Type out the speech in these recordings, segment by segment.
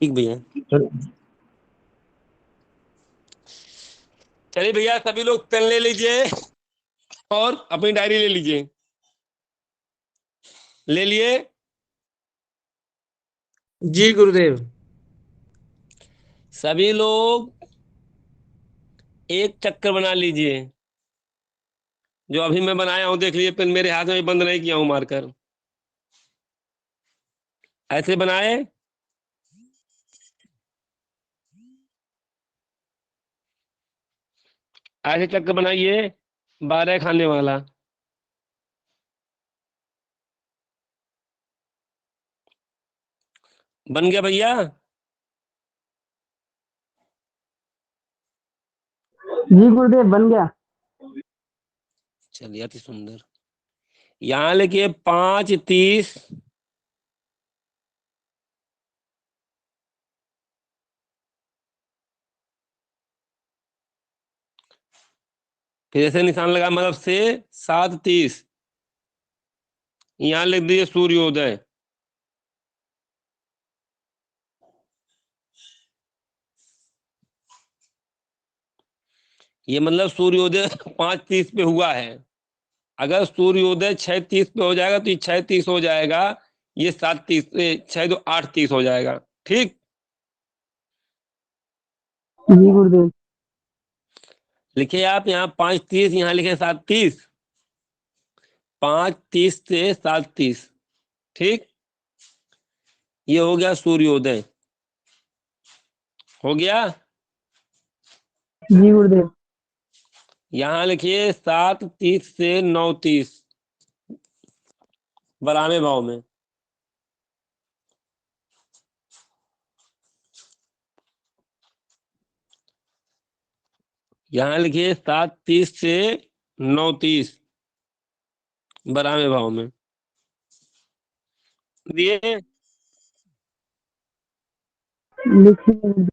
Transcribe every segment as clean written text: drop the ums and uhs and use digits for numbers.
ठीक भैया। चलिए भैया, सभी लोग पेन ले लीजिए और अपनी डायरी ले लीजिए। ले लिए? जी गुरुदेव। सभी लोग एक चक्कर बना लीजिए। जो अभी मैं बनाया हूं, देख लीजिए, पेन मेरे हाथ में बंद नहीं किया हूं मारकर। ऐसे बनाए? ऐसे चक्कर बनाइए, 12 खाने वाला। बन गया भैया? जी गुरुदेव, बन गया। चलिए, अति सुंदर। यहाँ लिखिए 5 30। फिर ऐसे निशान लगा, मतलब से 7 30। यहाँ लिख दीजिए सूर्योदय। ये मतलब सूर्योदय 5 30 पे हुआ है। अगर सूर्योदय 6 30 पे हो जाएगा तो ये 6 30 हो जाएगा। ये 7 30, 6 2 8 30 हो जाएगा। ठीक। जी गुरुदेव। लिखिए आप यहाँ 5 30, यहाँ लिखे 7 30। 5 30 से 7 30। ठीक। ये हो गया सूर्योदय। हो गया। जी गुरुदेव। यहाँ लिखिए 7 30 से 9 30, बरामे भाव में। यहाँ लिखिए 7 30 से 9 30, बरामे भाव में दिए। लिखिए।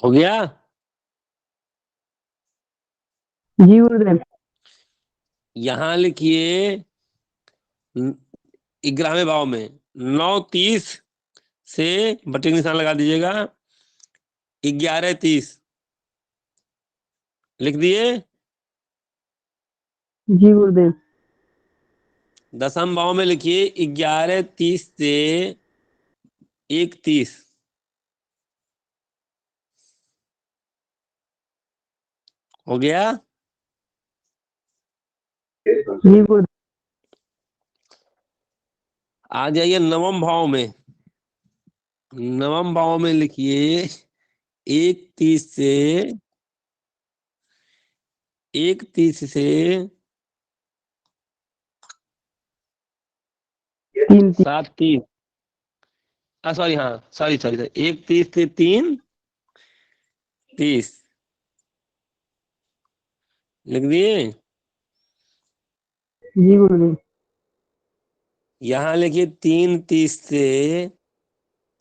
हो गया। जी गुरुदेव। यहाँ लिखिए 11वें भाव में 9 30 से बटे का निशान लगा दीजिएगा। 11 30 लिख दिए। जी गुरुदेव। दसम भाव में लिखिए 11 30 से 1 30। हो गया। जी गुरुदेव। आ जाइए नवम भाव में। नवम भाव में लिखिए 1 30 से 1 30 से तीन तीन। 7 30। सॉरी, हाँ, सॉरी सॉरी सॉरी, 1 30 से 3 30 लिख दिए। जी गुरुदेव। यहाँ लिखिए 3 30 से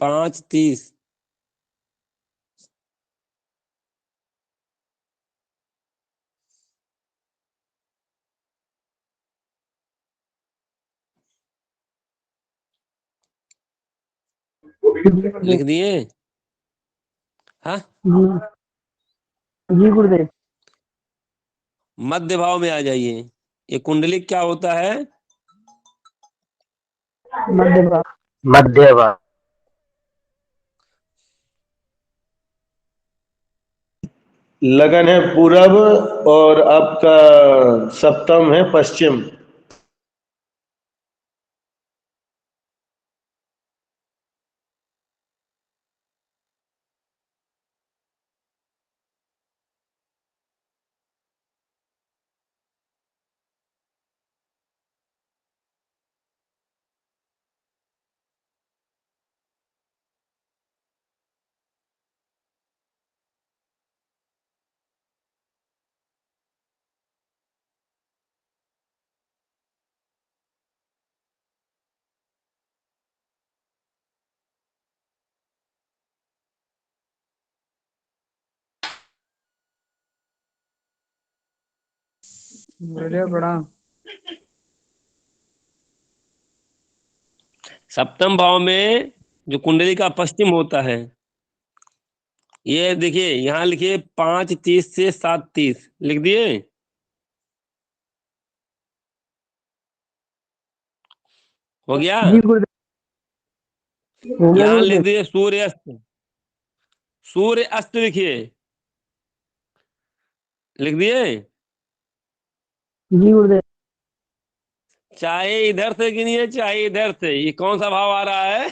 5 30। जी गुरुदेव। लिख दिए। हाँ। जी। जी गुरुदेव। मध्य भाव में आ जाइए। ये कुंडली क्या होता है? मध्यमा। मध्यवा। लगन है पूरब और आपका सप्तम है पश्चिम। गुरुदेव प्रणाम। सप्तम भाव में जो कुंडली का पश्चिम होता है, ये देखिए यहाँ लिखिए 5:30 से 7:30 लिख दिए। हो गया। जी गुरुदेव, हो गया यहाँ लिख गुरुदेव। दिए सूर्य अस्त। सूर्य अस्त लिखिए, लिख दिए। जी गुरुदेव। चाहे इधर से गिनिए चाहे इधर से, ये कौन सा भाव आ रहा है?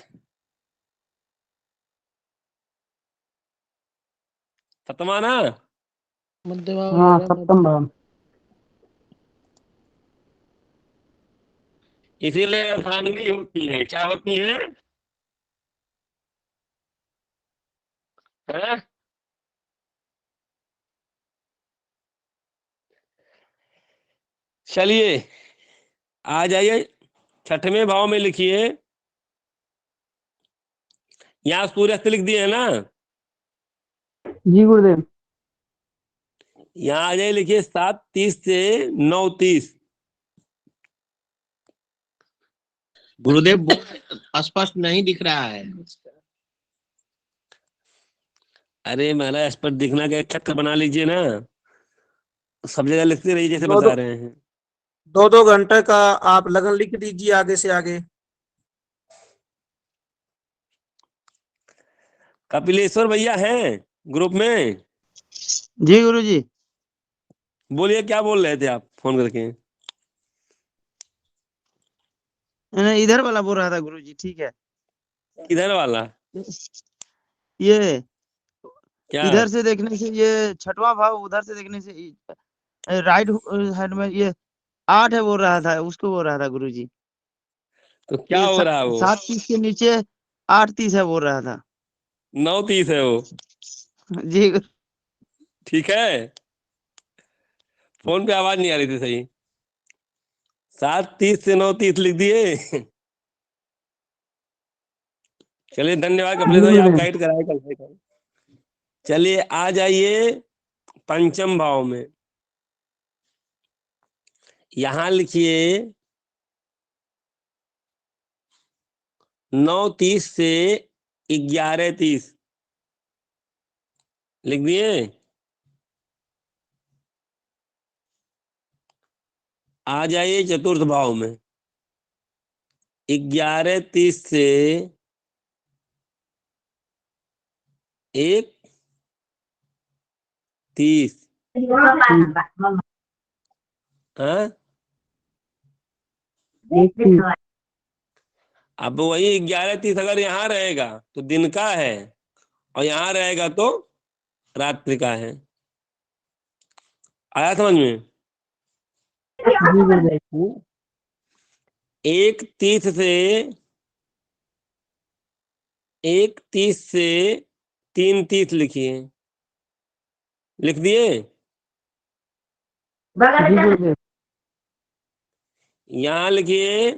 सप्तमा ना? हाँ, सप्तम भाव। इसीलिए असांगी होती है। क्या होती है? हैं? चलिए आ जाइए, छठवें भाव में लिखिए। यहाँ सूर्यास्त लिख दिए है ना? जी गुरुदेव। यहाँ आ जाइए, लिखिए 7:30 से 9:30। गुरुदेव स्पष्ट नहीं दिख रहा है। अरे महाराज, इस पर दिखना का एक चक्कर बना लीजिए ना, सब जगह लिखते रहिए जैसे दो बता दो रहे हैं। 2-2 घंटे का आप लगन लिख दीजिए आगे से आगे। कपिलेश्वर भैया हैं ग्रुप में? जी गुरुजी। बोलिए, क्या बोल रहे थे आप फोन करके? नहीं, इधर वाला बोल रहा था गुरुजी। ठीक है। किधर वाला? ये क्या? इधर से देखने से ये छठवां भाव, उधर से देखने से राइट हैंड में ये 8 है बोल रहा था, उसको बोल रहा था गुरुजी। तो क्या ये हो रहा है वो? 7:30 के नीचे 8:30 है बोल रहा था। 9:30 है वो। जी ठीक है, फोन पे आवाज नहीं आ रही थी सही। 7:30 से 9:30 लिख दिए। चलिए धन्यवाद जी कपिलेश भाई, आप गुरुदेव। गाइड कराए कल से कल। चलिए आ जाइए पंचम भाव में। यहां लिखिए 9:30 से 11:30 लिख दिए। आ जाइए चतुर्थ भाव में। 11:30 से 1:30। हाँ, अब वही 11:30 अगर यहाँ रहेगा तो दिन का है, और यहाँ रहेगा तो रात्रि का है। आया समझ में? जी गुरुदेव। 1:30 से 3:30 लिखिए, लिख दिए। जी गुरुदेव। यहाँ लिखिए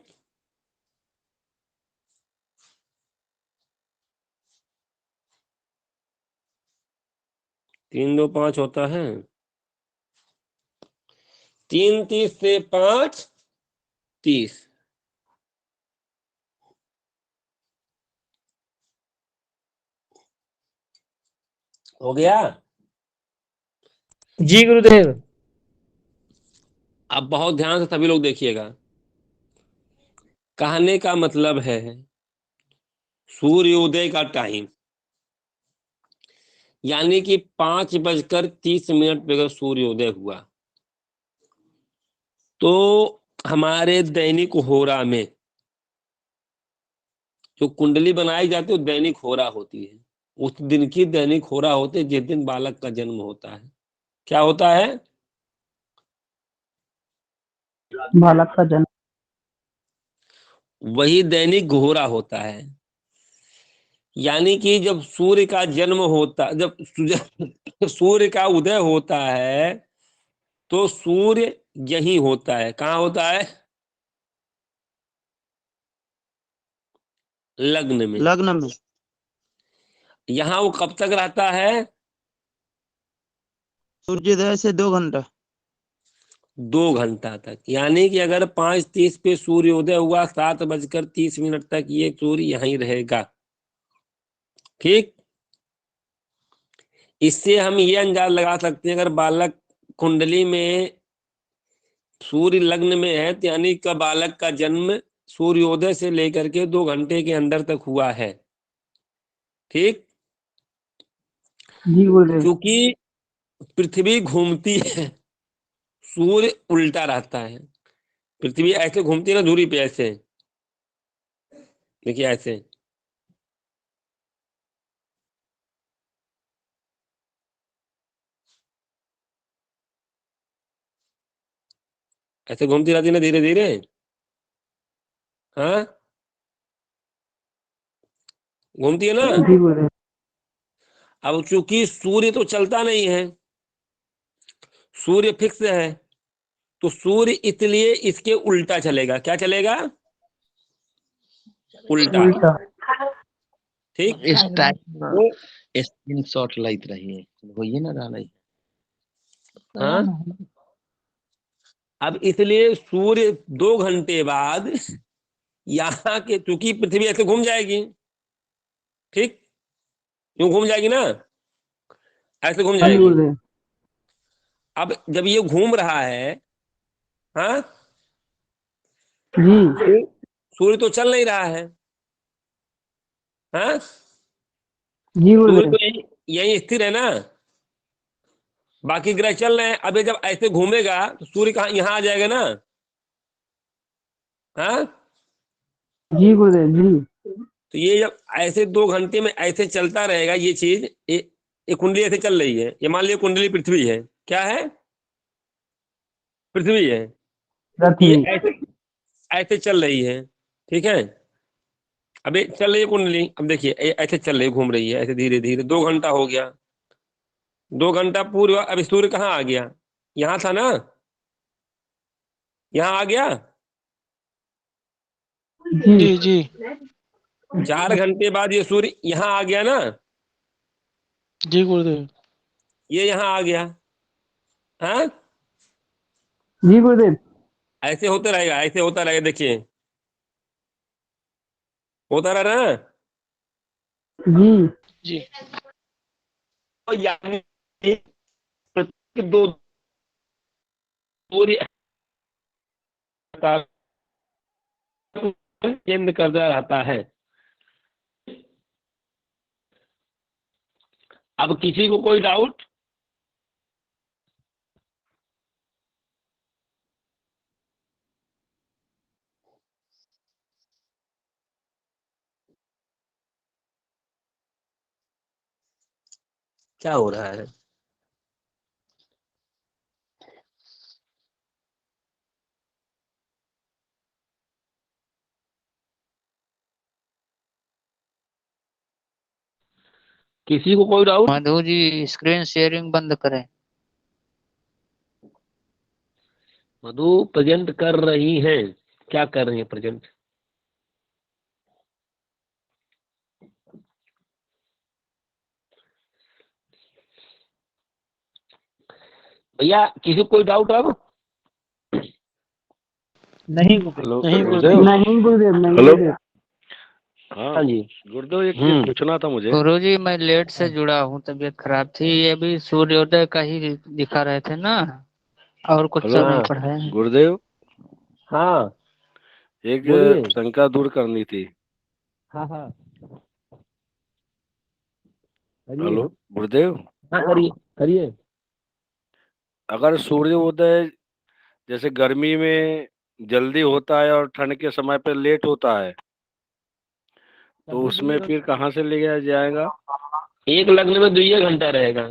3 2 5 होता है। 3:30 से 5:30 हो गया। जी गुरुदेव। अब बहुत ध्यान से सभी लोग देखिएगा। कहने का मतलब है सूर्योदय का टाइम, यानी कि 5:30 पे अगर सूर्योदय हुआ तो हमारे दैनिक होरा में जो कुंडली बनाई जाती है वो दैनिक होरा होती है। उस दिन की दैनिक होरा होती है जिस दिन बालक का जन्म होता है। क्या होता है? बालक का जन्म। वही दैनिक घोरा होता है। यानी कि जब सूर्य का जन्म होता, जब सूर्य का उदय होता है तो सूर्य यही होता है। कहाँ होता है? लग्न में। लग्न में। यहाँ वो कब तक रहता है? सूर्योदय से 2 घंटा। 2 घंटा तक। यानी कि अगर 5:30 पे सूर्योदय हुआ, 7:30 तक ये सूर्य यहीं रहेगा। ठीक, इससे हम ये अंदाज लगा सकते हैं, अगर बालक कुंडली में सूर्य लग्न में है तो यानी का बालक का जन्म सूर्योदय से लेकर के 2 घंटे के अंदर तक हुआ है। ठीक, जी गुरुदेव। क्योंकि पृथ्वी घूमती है, सूर्य उल्टा रहता है। पृथ्वी ऐसे घूमती है ना धुरी पे, ऐसे देखिए, ऐसे ऐसे घूमती रहती है ना धीरे धीरे। हाँ, घूमती है ना। जी गुरुदेव। अब चूंकि सूर्य तो चलता नहीं है, सूर्य फिक्स है, तो सूर्य इसलिए इसके उल्टा चलेगा। क्या चलेगा? उल्टा। उल्टा। ठीक, इस टाइम ना तो स्क्रीनशॉट लैत रहिए होइए ना रहा हाँ, अब इसलिए सूर्य 2 घंटे बाद यहाँ के, चूंकि पृथ्वी ऐसे घूम जाएगी, ठीक, यूं घूम जाएगी ना, ऐसे घूम हाँ जी जाएगी। गुरुदेव। अब जब ये घूम रहा है, हाँ, जी तो सूर्य तो चल नहीं रहा है। हाँ, जी सूर्य गुरुदेव। तो यही यही स्थिर है ना, बाकी ग्रह चल रहे हैं। अब ये जब ऐसे घूमेगा तो सूर्य कहाँ, यहाँ आ जाएगा ना। हाँ, जी गुरुदेव। जी तो ये जब ऐसे 2 घंटे में ऐसे चलता रहेगा, ये चीज, ये कुंडली ऐसे चल रही है, ये मान लिया कुंडली पृथ्वी है। क्या है? पृथ्वी है। ये पृथ्वी। ऐसे ऐसे चल रही है। ठीक है, अब ये चल रही है कुंडली, अब देखिए ये ऐसे चल रही है, घूम रही है ऐसे धीरे धीरे। 2 घंटा हो गया, 2 घंटा पूर्व, अब सूर्य कहाँ आ गया? यहाँ था ना, यहाँ आ गया। जी जी 4 घंटे बाद ये सूर्य यहाँ आ गया ना, जी गुरुदेव। ये यहाँ आ गया। हाँ, जी गुरुदेव। ऐसे होते रहेगा, ऐसे होता रहेगा, देखिए होता रहा ना। जी जी तो यानी प्रत्येक 2 सूर्य केंद्र करता रहता है। अब किसी को कोई डाउट? क्या हो रहा है? किसी को कोई doubt? Madhu ji screen sharing बंद करें। मधु प्रेजेंट कर रही हैं। क्या कर रही है प्रेजेंट? भैया किसी को कोई डाउट अब? नहीं हेलो नहीं गुरुदेव। नहीं गुरुदेव। नहीं हेलो। गुरुदेव। हाँ जी। गुरुदेव एक चीज पूछना था मुझे। गुरु जी मैं लेट से जुड़ा हूँ, तबीयत खराब थी। ये भी सूर्योदय का ही दिखा रहे थे ना, और कुछ हेलो तो नहीं हाँ पढ़ाए। गुरुदेव, हाँ, एक बोलिए। शंका दूर करनी थी। हाँ हाँ, करिए। हेलो गुरुदेव, हाँ, करिए करिए। अगर सूर्योदय जैसे गर्मी में जल्दी होता है और ठंड के समय पे लेट होता है, तो उसमें फिर कहाँ से लिया जाएगा? एक लग्न में 2 घंटा रहेगा।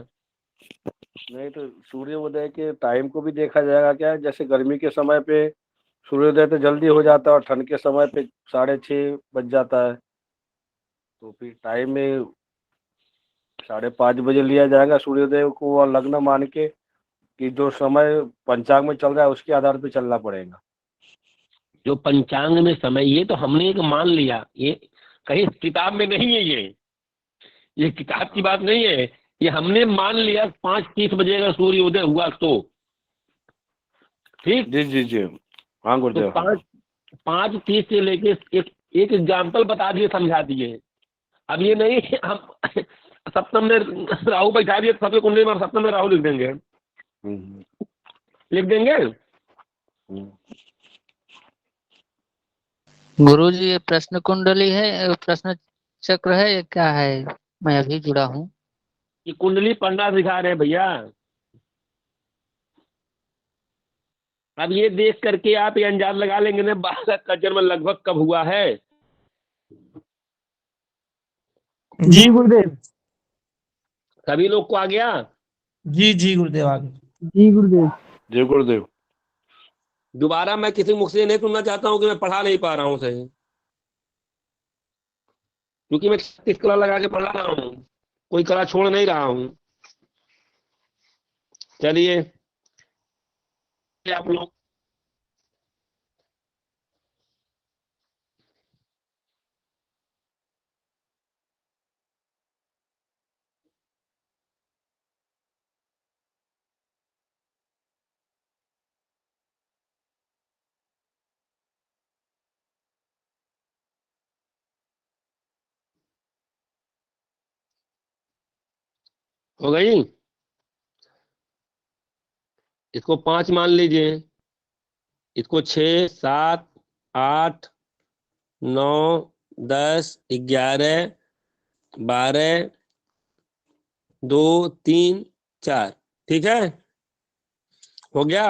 नहीं तो सूर्योदय के टाइम को भी देखा जाएगा क्या? जैसे गर्मी के समय पे सूर्योदय तो जल्दी हो जाता है और ठंड के समय पे 6:30 बज जाता है, तो फिर टाइम में 5:30 बजे लिया जाएगा सूर्योदय को, और लग्न मान के कि जो समय पंचांग में चल रहा है उसके आधार पे चलना पड़ेगा। जो पंचांग में समय, ये तो हमने एक मान लिया, ये कहीं किताब में नहीं है। ये किताब की बात नहीं है, ये हमने मान लिया 5:30 बजे का सूर्योदय हुआ तो। ठीक। जी जी जी। हाँ तो गुरुदेव। 5:30 से लेके एक एग्जाम्पल बता दिए, समझा दिए। अब ये नहीं हम सप्तम में राहु बैठा दिए, सबसे कुंडली में सप्तम में राहु लिख देंगे। लिख देंगे। गुरु जी ये प्रश्न कुंडली है, प्रश्न चक्र है, ये क्या है? मैं अभी जुड़ा हूँ। ये कुंडली पढ़ना सिखा रहे हैं भैया। अब ये देख करके आप ये अंदाज लगा लेंगे ना बालक का जन्म लगभग कब हुआ है। जी गुरुदेव। सभी लोग को आ गया। जी जी गुरुदेव आगे। जी गुरुदेव। जय गुरुदेव। दोबारा मैं किसी मुख से नहीं सुनना चाहता हूँ कि मैं पढ़ा नहीं पा रहा हूँ सही, क्योंकि मैं 36 कला लगा के पढ़ा रहा हूँ, कोई कला छोड़ नहीं रहा हूँ। चलिए आप लोग हो गई। इसको 5 मान लीजिए, इसको 6, 7, 8, 9, 10, 11, 12, 2, 3, 4। ठीक है, हो गया।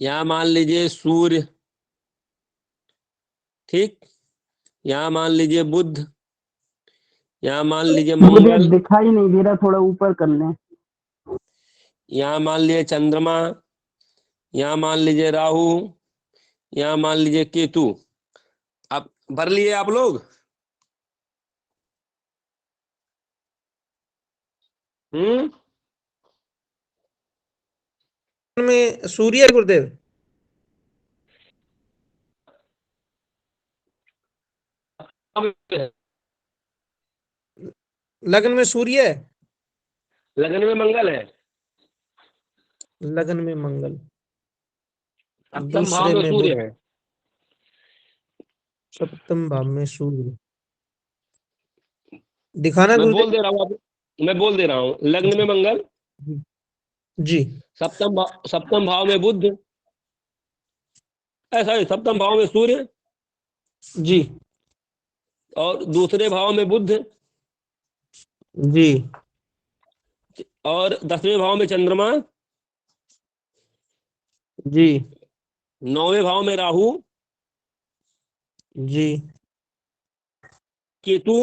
यहाँ मान लीजिए सूर्य, ठीक। यहाँ मान लीजिए बुध, यहाँ मान लीजिए गुरुदेव मंगल, दिखाई नहीं दे रहा, थोड़ा ऊपर कर लें। यहाँ मान लीजिए चंद्रमा, यहाँ मान लीजिए राहु, यहाँ मान लीजिए केतु। अब भर लिए आप लोग। में सूर्य है गुरुदेव। लगन में सूर्य है। लगन में मंगल है। लगन में मंगल। सप्तम भाव दूसरे में में सूर्य बुध। है। सप्तम भाव में सूर्य। दिखाना मैं गुरुदेव। बोल दे रहा हूँ मैं बोल दे रहा हूँ, लग्न में मंगल, जी सप्तम भाव में बुध, ऐसा सप्तम भाव में सूर्य, जी और दूसरे भाव में बुध, जी और 10वें भाव में चंद्रमा, जी 9वें भाव में राहु, जी। केतु,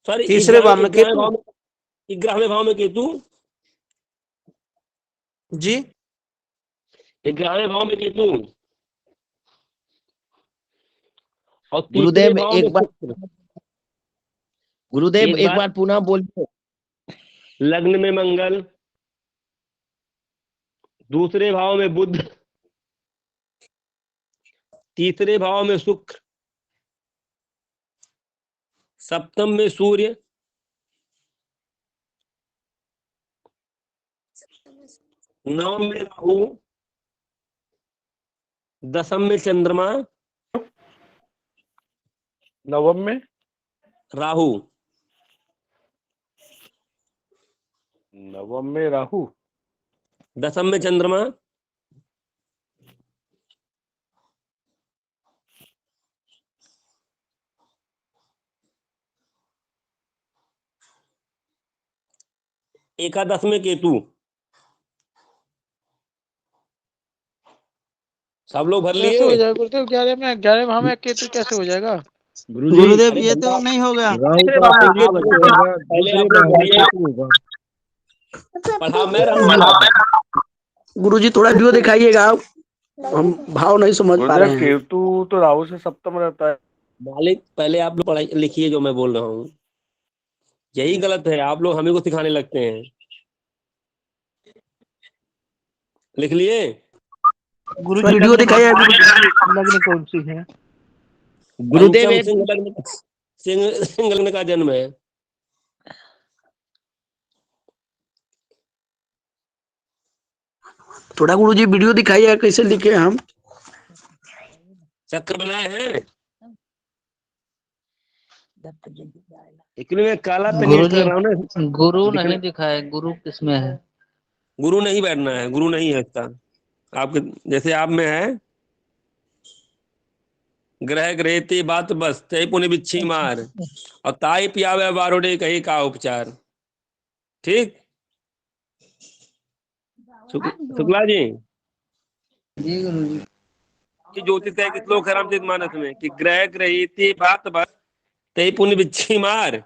सॉरी तीसरे भाव में 11वें केतु। भाव में, 11वें भाव में केतु, जी 11वें भाव में केतु, और तीसरे गुरुदेव भाव में एक बार शुक्र। गुरुदेव एक बार बार पुनः बोलिए। लग्न में मंगल, दूसरे भाव में बुध, तीसरे भाव में शुक्र, सप्तम में सूर्य, 9 में राहु, 10 में चंद्रमा, नवम में राहु, नवम में राहु, 10 में चंद्रमा, एकादश में केतु। सब लोग भर कैसे हो लिए। जाएगा गुरुदेव? 11 भाव में केतु कैसे हो जाएगा? गुरुदेव अरे ये भैया, तो नहीं हो गया। राहु तीसरे का भाव में सूर्य आप कैसे होगा? पहले दूसरे आप लोग भाव में भरिए, केतु होगा। पढ़ा मैं रहा हूँ यहाँ पे। गुरुजी थोड़ा वीडियो दिखाइएगा, हम भाव नहीं समझ पा गुरुदेव रहे हैं। केतु तो राहु से सप्तम रहता है। मालिक पहले आप लोग पढ़ाई लिखिए जो मैं बोल रहा हूँ। यही गलत है, आप लोग हमें को सिखाने लगते हैं। लिख लिए? गुरुजी वीडियो दिखाइए। लग्न कौन सी है? गुरुदेव पंचम एक सिंह लग्न का जन्म है। थोड़ा गुरुजी वीडियो दिखाइए कैसे लिखे हम। चक्र बनाए हैं, लेकिन मैं काला पे नहीं गुरुजी कर रहा हूँ ना। गुरु दिखने नहीं दिखाए, गुरु किसमें है? गुरु नहीं बैठना है, गुरु नहीं है इसका। आपके जैसे आप में है, ग्रह ग्रहती बात बस तय पुण्य बिच्छी मार, और ताई पियावे बारोडे कही का उपचार। ठीक, शुक्ला जी जी गुरुजी। की ज्योतिष है कि श्लोक है रामचरित मानस में कि ग्रह ग्रहीति बात बस तय पुण्य बिच्छी मार,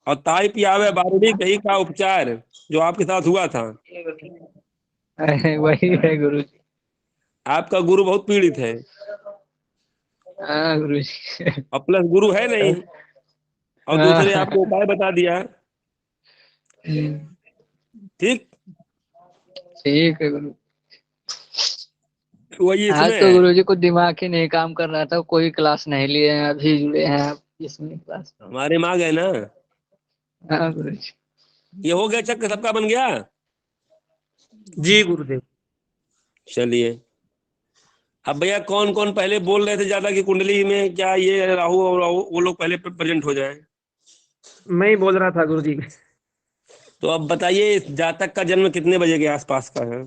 और ताई पियावे बारोडी कही का उपचार, जो आपके साथ हुआ था। वही है गुरुजी। आपका गुरु बहुत पीड़ित है, हाँ गुरुजी। और प्लस गुरु है नहीं, और दूसरे आपको उपाय बता दिया। ठीक, ठीक है गुरु। वही आज इसमें तो है। गुरुजी को दिमाग ही नहीं काम कर रहा था, कोई क्लास नहीं लिए हैं, अभी जुड़े हैं आप इसमें क्लास। हमारे माँ गए ना। हाँ गुरुजी। ये हो गया, चक्कर सबका बन गया। जी गुरुदेव। चलिए, अब भैया कौन कौन पहले बोल रहे थे ज्यादा कि कुंडली में क्या ये राहु और राहु वो लोग पहले प्रेजेंट हो जाए? मैं ही बोल रहा था गुरुजी। तो अब बताइए, इस जातक का जन्म कितने बजे के आसपास का है?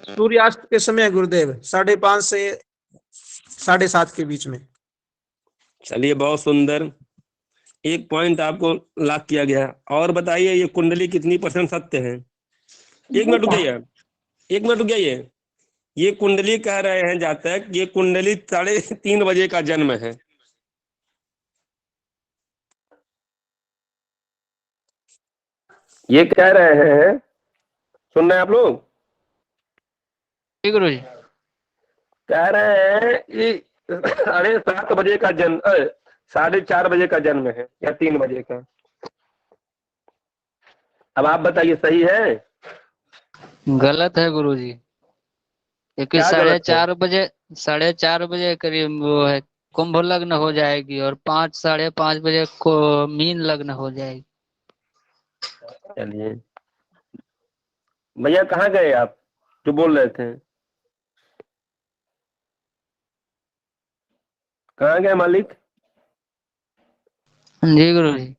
सूर्यास्त के समय गुरुदेव 5:30 से 7:30 के बीच में। चलिए, बहुत सुंदर, एक पॉइंट आपको लॉक किया गया। और बताइए, ये कुंडली कितनी % सत्य है? एक मिनट रुक जाइए, एक मिनट रुक जाइए। ये कुंडली कह रहे हैं जातक, ये कुंडली 3:30 बजे का जन्म है। ये कह रहे हैं, सुन रहे हैं आप लोग? जी गुरुजी। कह रहे हैं कि 7:30 बजे का जन्म, 4:30 बजे का जन्म है या 3 बजे का। अब आप बताइए, सही है? गलत है गुरुजी, क्योंकि क्या गलत है? 4:30 बजे करीब वो है, कुंभ लग्न हो जाएगी, और 5 साढ़े 5 बजे को मीन लग्न हो जाएगी। चलिए भैया, कहाँ गए आप जो बोल रहे थे? कहाँ गए मालिक? जी गुरुजी।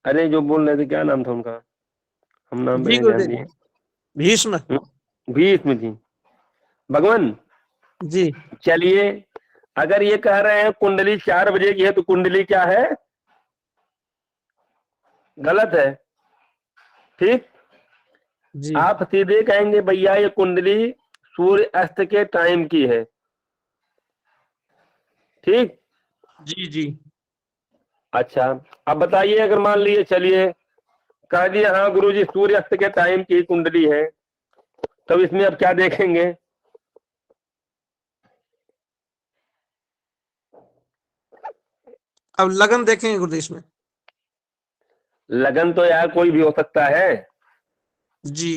अरे जो बोल रहे थे, क्या नाम था उनका? हम नाम पे जी नहीं ध्यान गुरुदेव। दिए। भीष्म। भीष्म जी, भगवान। जी। चलिए, अगर ये कह रहे हैं कुंडली 4 बजे की है, तो कुंडली क्या है? गलत है। ठीक, जी। आप सीधे कहेंगे भैया ये कुंडली सूर्य अस्त के टाइम की है। ठीक, जी। जी। अच्छा, अब बताइए, अगर मान लिए, चलिए कह दिए हाँ गुरुजी सूर्य अस्त के टाइम की कुंडली है, तब इसमें अब क्या देखेंगे? अब लगन देखेंगे गुरुदेव इसमें। लगन तो यार कोई भी हो सकता है। जी।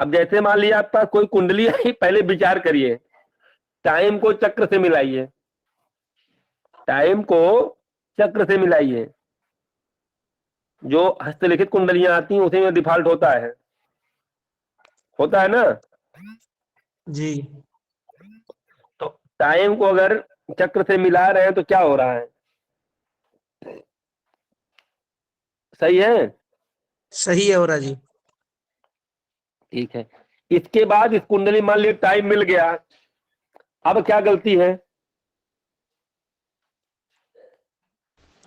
अब जैसे मान लिया आपका कोई कुंडली आई, पहले विचार करिए, टाइम को चक्र से मिलाइए, टाइम को चक्र से मिलाइए। जो हस्तलिखित कुंडलियां आती हैं उसी में डिफॉल्ट होता है ना। जी। तो टाइम को अगर चक्र से मिला रहे हैं तो क्या हो रहा है? सही है? सही है ओरा जी। ठीक है, इसके बाद इस कुंडली मान लीजिए टाइम मिल गया, अब क्या गलती है?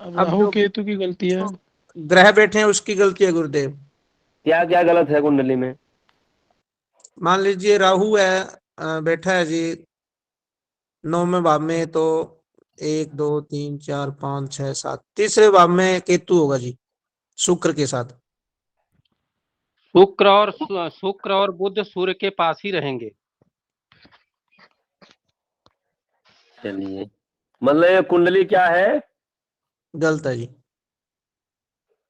अब अब राहु जो केतु की गलती है। ग्रह बैठे हैं उसकी गलती है गुरुदेव। क्या क्या गलत है कुंडली में? मान लीजिए राहु है, बैठा है जी 9वें भाव में, तो 1 2 3 4 5 6 7 तीसरे भाव में केतु होगा जी, शुक्र के साथ। शुक्र और बुध सूर्य के पास ही रहेंगे। चलिए, मतलब ये कुंडली क्या है? गलत है जी।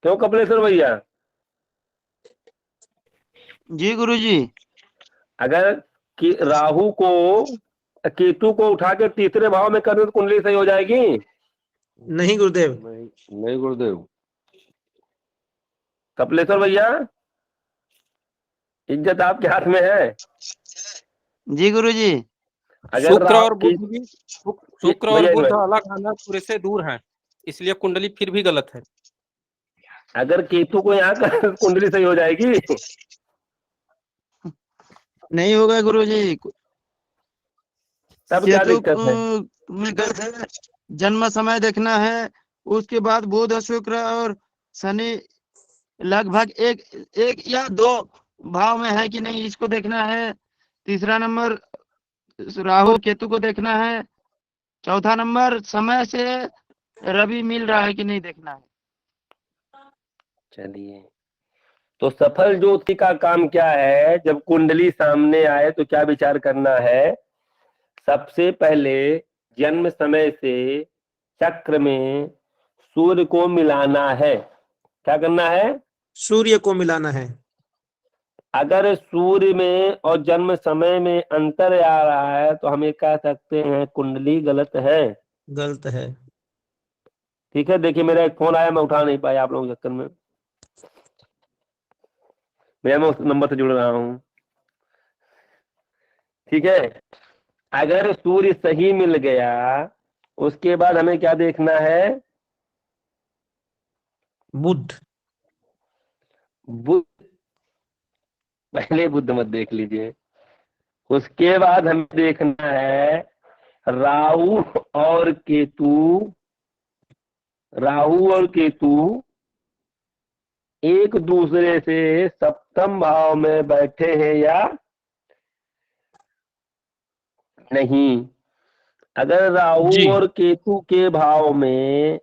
क्यों कपिलेश्वर भैया? जी गुरुजी। अगर कि राहु को केतु को उठा के तीसरे भाव में कर दे तो कुंडली सही हो जाएगी? नहीं गुरुदेव। नहीं गुरुदेव। कपिलेश्वर भैया, इज्जत आपके हाथ में है। जी गुरुजी। अगर शुक्र और राहु की बुध भी शुक्र और भैया एक बुध मिनट, अलग अलग सूर्य से दूर हैं, इसलिए कुंडली फिर भी गलत है। अगर केतु को यहाँ कर तो कुंडली सही हो जाएगी? नहीं होगा गुरुजी। तब क्या केतु दिक्कत है? में गलत है। जन्म समय देखना है, उसके बाद बुध शुक्र और शनि लगभग एक एक या दो भाव में है कि नहीं इसको देखना है। तीसरा नंबर राहु केतु को देखना है। चौथा नंबर समय से रवि मिल रहा है कि नहीं देखना है। चलिए, तो सफल ज्योति का काम क्या है? जब कुंडली सामने आए तो क्या विचार करना है? सबसे पहले जन्म समय से चक्र में सूर्य को मिलाना है। क्या करना है? सूर्य को मिलाना है। अगर सूर्य में और जन्म समय में अंतर आ रहा है तो हम ये कह सकते हैं कुंडली गलत है। गलत है। ठीक है, देखिए मेरा एक फोन आया, मैं उठा नहीं पाया आप लोगों के चक्कर में। मैं उस नंबर से जुड़ रहा हूँ। ठीक है, अगर सूर्य सही मिल गया उसके बाद हमें क्या देखना है? बुध। बुध। पहले बुध मत देख लीजिए, उसके बाद हमें देखना है राहु और केतु। राहु और केतु एक दूसरे से सप्तम भाव में बैठे हैं या नहीं। अगर राहु जी। और केतु के भाव में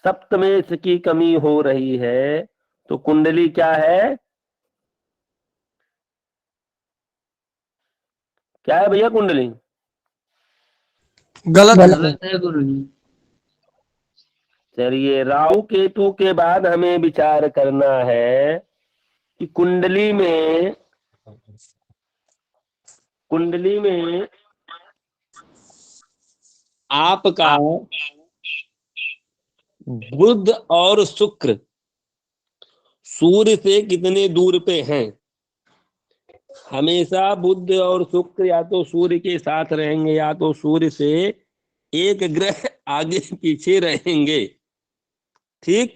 सप्तमेश की कमी हो रही है तो कुंडली क्या है? क्या है भैया कुंडली? गलत है। गलत है गुरुजी। चलिए, राहु केतु के बाद हमें विचार करना है कि कुंडली में आपका बुध और शुक्र सूर्य से कितने दूर पे हैं? हमेशा बुध और शुक्र या तो सूर्य के साथ रहेंगे या तो सूर्य से एक ग्रह आगे पीछे रहेंगे। ठीक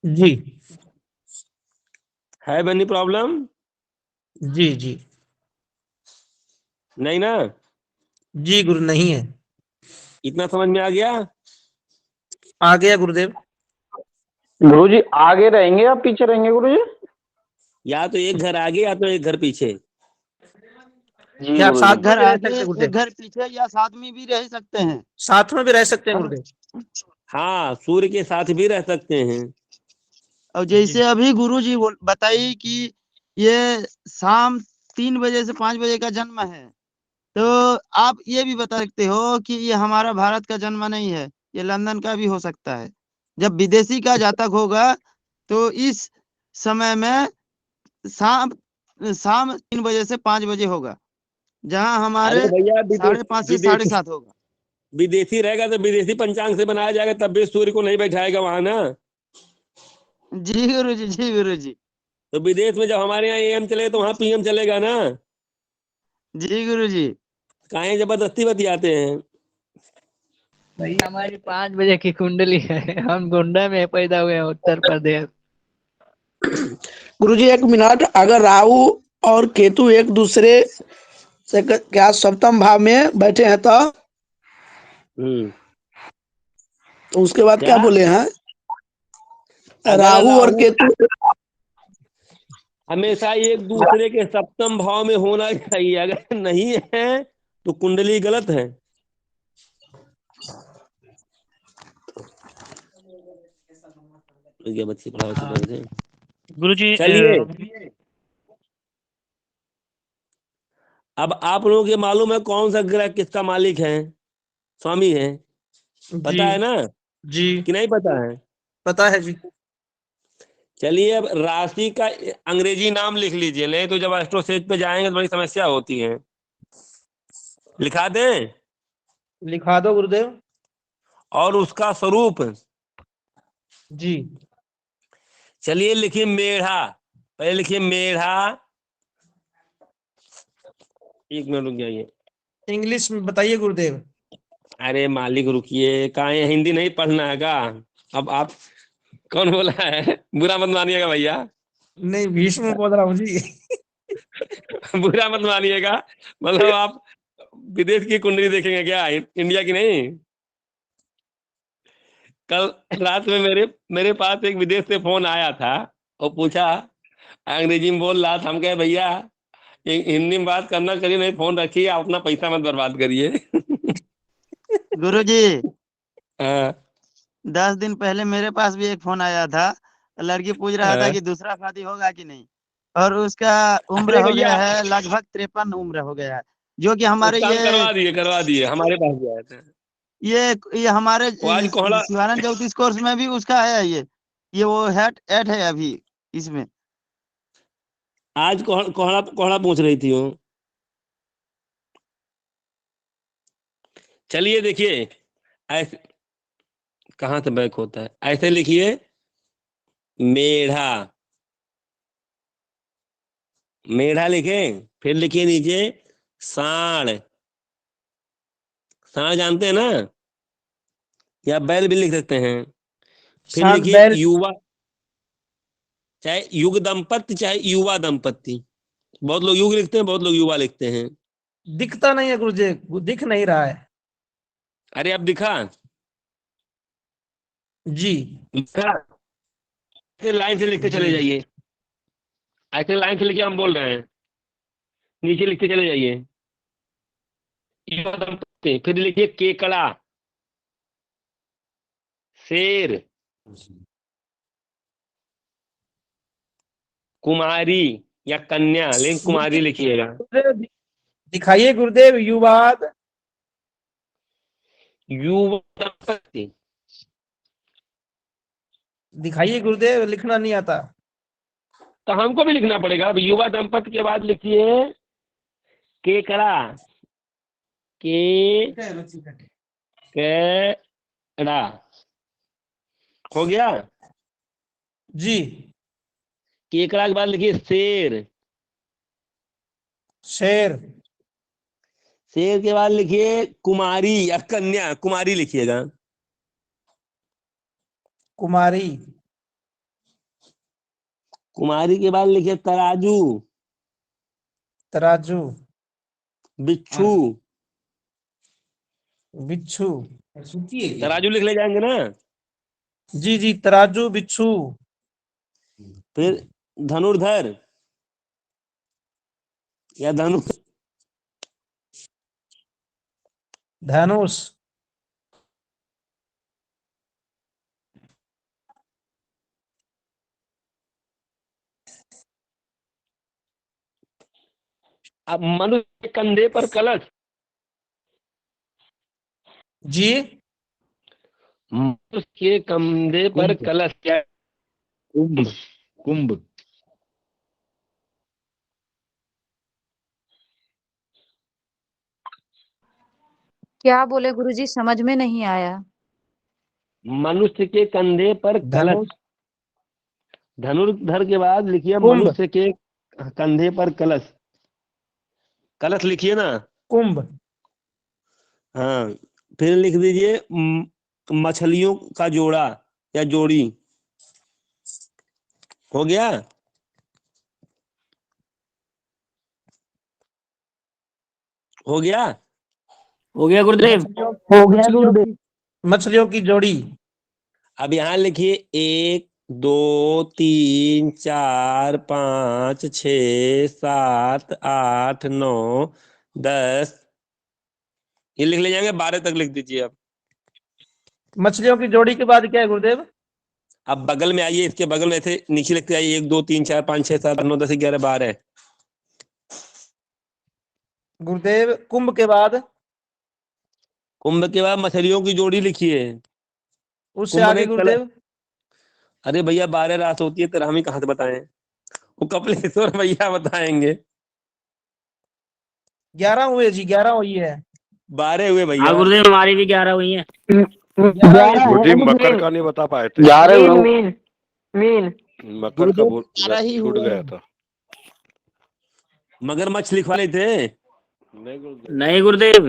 जी। है बनी प्रॉब्लम? जी जी। नहीं ना? जी गुरु नहीं है। इतना समझ में आ गया? आ गया गुरुदेव। गुरुजी आगे रहेंगे या पीछे रहेंगे गुरुजी? या तो एक घर आगे या तो एक घर पीछे। जी क्या गुरुजी। साथ एक में घर भी रह आगे सकते हैं एक गुरुदेव? घर पीछे या साथ में भी रह सकते हैं। साथ में भी रह सकते हैं गुरुदेव। हाँ, सूर्य के साथ भी रह सकते हैं। और जैसे अभी गुरुजी बताई कि ये शाम 3 बजे से 5 बजे का जन्म है, तो आप ये भी बता सकते हो कि ये हमारा भारत का जन्म नहीं है, ये लंदन का भी हो सकता है। जब विदेशी का जातक होगा तो इस समय में शाम शाम 3 बजे से 5 बजे होगा, जहां हमारे अरे भैया 5:30 से विदेशी 7:30 होगा। विदेशी रहेगा तो विदेशी पंचांग से बनाया जाएगा, तब भी सूर्य को नहीं बैठाएगा वहां ना। जी गुरुजी, जी गुरुजी। तो विदेश में जब हमारे यहाँ एएम चलेगा तो वहां पीएम चलेगा ना। जी गुरुजी। काहे जबरदस्ती बतियाते हैं? भैया हमारी 5 बजे की कुंडली है, हम गोंडा में पैदा हुए हैं, उत्तर प्रदेश। गुरुजी एक मिनट, अगर राहु और केतु एक दूसरे से क्या सप्तम भाव में बैठे हैं तो उसके बाद क्या क्या? बोले हैं? अगर राहु और राहु केतु हमेशा एक दूसरे के सप्तम भाव में होना चाहिए, अगर नहीं है तो कुंडली गलत है। ये बच्चे पढ़ाओ से। गुरुजी चलिए, अब आप लोगों को मालूम है कौन सा ग्रह किसका मालिक है, स्वामी है? पता है ना जी कि नहीं पता है? पता है जी। चलिए, अब राशि का अंग्रेजी नाम लिख लीजिए, नहीं तो जब एस्ट्रोसेज पे जाएंगे तो बड़ी समस्या होती है। लिखा दें? लिखा दो गुरुदेव। और उसका स्वरूप? जी। चलिए लिखिए मेढ़ा। पहले लिखिए मेढ़ा। एक मिनट रुक जाइए। इंग्लिश में बताइए गुरुदेव। अरे मालिक रुकिए, कहाँ ये हिंदी नहीं पढ़ना है का? अब आप कौन बोला है? बुरा मत मानिएगा भैया। नहीं, भीष्म बोल रहा हूँ जी। बुरा मत मानिएगा। मतलब आप विदेश की कुंडली देखेंगे क्या, इंडिया की नहीं? कल रात में मेरे पास एक विदेश से फोन आया था और पूछा, अंग्रेजी में बोल रहा था। हम कहे भैया हिंदी में बात करना करिए, नहीं फोन रखिए, आप अपना पैसा मत बर्बाद करिए। गुरुजी, हाँ, 10 दिन पहले मेरे पास भी एक फोन आया था। लड़की पूछ रहा था हाँ। कि दूसरा शादी होगा कि नहीं, और उसका उम्र अरे हो गया भैया है लगभग 53 उम्र हो गया है। जो कि हमारे उसका हम करवा दिए, हमारे पास भी आए थे। ये हमारे वो आज कोहड़ा शिवानंद ज्योतिष कोर्स में भी उसका है। ये वो हेड एड है अभी इसमें। आज कोहड़ा कोहड़ा पूछ रही थी वो। चलिए देखिए, ऐसे कहाँ से बैक होता है, ऐसे लिखिए मेढ़ा। मेढ़ा लिखे, फिर लिखिए नीचे साढ़। साढ़ जानते हैं ना, या बैल भी लिख सकते हैं। फिर सात लिखिए बैल। युवा, चाहे युग दंपत्ति चाहे युवा दंपत्ति। बहुत लोग युग लिखते हैं, बहुत लोग युवा लिखते हैं। दिखता नहीं है गुरुदेव, दिख नहीं रहा है। अरे अब दिखा? जी। दिखा? ऐसे लाइन से लिखते चले जी। जाइए, ऐसे लाइन से लिखे हम बोल रहे हैं, नीचे लिखते चले जाइए युवा दंपत्ति। फिर लिखिए केकड़ा, शेर, कुमारी या कन्या, लेकिन कुमारी लिखिएगा। गुरुदेव, दिखाइए गुरुदेव युवाद। युवा दंपत्ति। दिखाइए गुरुदेव, लिखना नहीं आता। तो हमको भी लिखना पड़ेगा। अब युवा दंपत्ति के बाद लिखिए केकड़ा, केकड़ा। हो गया? जी। केकड़ा के बाद लिखिए शेर। शेर। शेर के बाद लिखिए कुमारी या कन्या, कुमारी लिखिएगा। कुमारी। कुमारी के बाद लिखिए तराजू, तराजू। बिच्छू। बिच्छू। तराजू लिख ले जाएंगे ना। जी जी, तराजू बिच्छू। फिर धनुर्धर या धनु, धनुष। अब मनुष्य के कंधे पर कलश। जी। मनुष्य के कंधे पर कुंभ। कलश क्या? कुंभ। कुंभ। क्या बोले गुरुजी, समझ में नहीं आया। मनुष्य के कंधे पर कलश। धनुष। धनुर्धर के बाद लिखिए कुंभ। मनुष्य के कंधे पर कलश। कलश लिखिए ना। कुंभ। हाँ, फिर लिख दीजिए मछलियों का जोड़ा या जोड़ी। हो गया? हो गया? हो गया गुरुदेव। हो गया गुरुदेव। मछलियों की जोड़ी। अब यहाँ लिखिए 1 2 3 4 5 6 7 8 9 10। ये लिख ले जाएंगे, 12 तक लिख दीजिए। अब मछलियों की जोड़ी के बाद क्या है गुरुदेव? अब बगल में आइए, इसके बगल में ऐसे नीचे लिखते आइए 1 2 3 4 5 6 7 8 9 10 11 12। गुरुदेव कुंभ के बाद? कुंभ के बाद मछलियों की जोड़ी लिखिए। उससे कुंभ आगे के कलश। गुरुदेव? अरे भैया 12 रात होती है, तो हम ही कहाँ से बताएं? वो कपिलेश्वर भैया बताएंगे। 11 हुए जी, 11 हुई है। 12 हुए भैया। गुरुदेव हमारी भी 11 हुई है। 11 है गुरुजी ना मकर गुरुदेव? का नहीं बता पाए थे। 11 मीन मीन मकर का गुरुदेव 12 ही छूट हुए गया हैं। था। मगरमच्छ लिखवा रहे थे, नहीं गुरुदेव। नहीं गुरुदेव।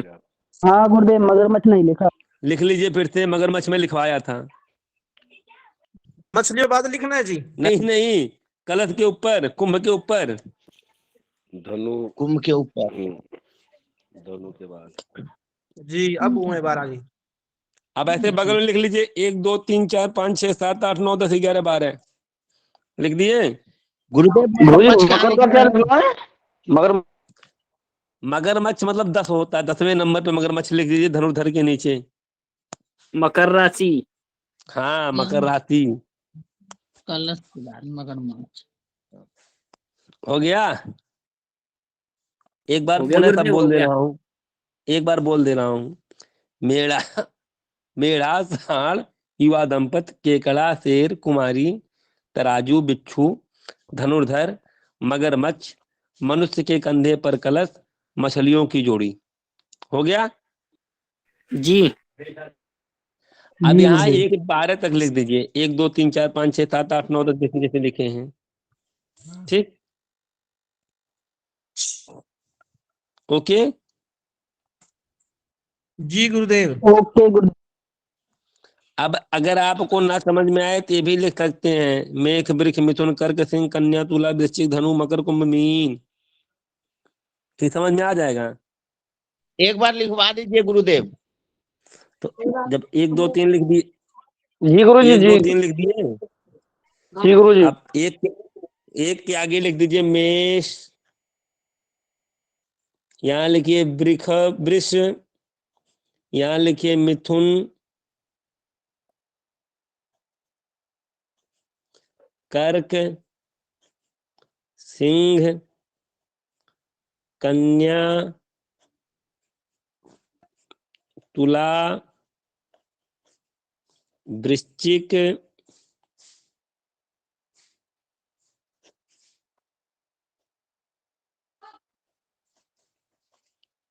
हाँ गुरुदेव, मगरमच्छ नहीं लिखा। लिख लीजिए फिर से, मगरमच्छ में लिखवाया था। मछलियों बाद लिखना है जी। नहीं नहीं, कलश के ऊपर, कुंभ के ऊपर। धनु कुंभ के ऊपर। धनु के बाद। जी अब हुए 12 जी। अब ऐसे बगल में लिख लीजिए, 1 2 3 4 5 6 7 8 9 10 11 12 लिख दिए। गुरुदेव मगरमच्छ कहाँ लिखना है? मगर मगरमच्छ मतलब 10 होता है, 10वें नंबर पे मगरमच्छ लिख दीजिए धनुर्धर के नीचे। मकर राशि। हाँ, मकर राशि कलश के बाद मगरमच्छ। हो गया। एक बार हो गया पुनः सब गुरुदेव, हो बोल दे गया। रहा हूँ, एक बार बोल दे रहा हूँ। मेढ़ा मेढ़ा सांड युवा दंपत केकड़ा शेर कुमारी तराजू बिच्छू धनुर्धर मगरमच्छ मनुष्य के कंधे पर कलश मछलियों की जोड़ी। हो गया। जी। अब जी यहाँ गुरुदेव। 1 12 तक लिख दीजिए, 1 2 3 4 5 6 7 8 9 10 जैसे जैसे लिखे हैं। ठीक, ओके। जी गुरुदेव। ओके गुरुदेव। अब अगर आपको ना समझ में आए तो ये भी लिख सकते हैं, मेष वृष मिथुन कर्क सिंह कन्या तुला वृश्चिक धनु मकर कुंभ मीन। ठीक, समझ में आ जाएगा। एक बार लिखवा दीजिए गुरुदेव। तो जब 1 2 3 लिख दिए, जी गुरुजी 1 जी। 2 3 लिख दिए, जी गुरुजी। अब एक के आगे लिख दीजिए मेष, यहाँ लिखिए वृष वृष, यहाँ लिखिए मिथुन, कर्क सिंह कन्या तुला वृश्चिक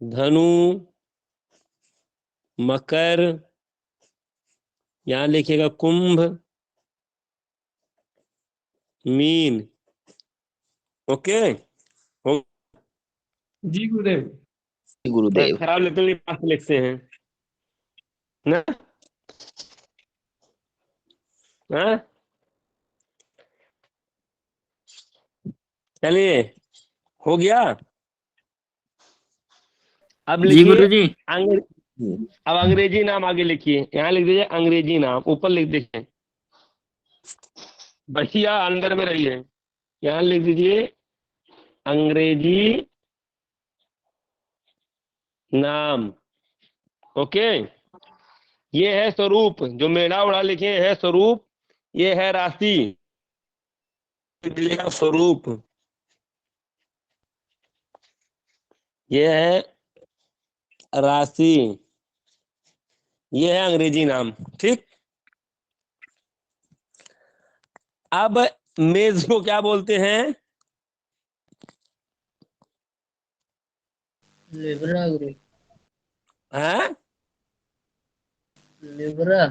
धनु मकर, यहाँ लिखिएगा कुंभ मीन। ओके। हो जी गुरुदेव। गुरुदेव खराब लिखते हैं, पास लिखते हैं ना। हाँ? चलिए, हो गया। अब जी लिखिए गुरुजी। अब अंग्रेजी नाम आगे लिखिए, यहाँ लिख दीजिए अंग्रेजी नाम, ऊपर लिख दीजिए, बढ़िया अंदर में रही है। यहाँ लिख दीजिए अंग्रेजी नाम। ओके। ये है स्वरूप, जो मेढ़ा उड़ा लिखे है स्वरूप, ये है राशि, दिया स्वरूप, ये है राशि, ये है अंग्रेजी नाम। ठीक। अब मेज को क्या बोलते हैं? लिब्रा गुरु। हैं? लिब्रा।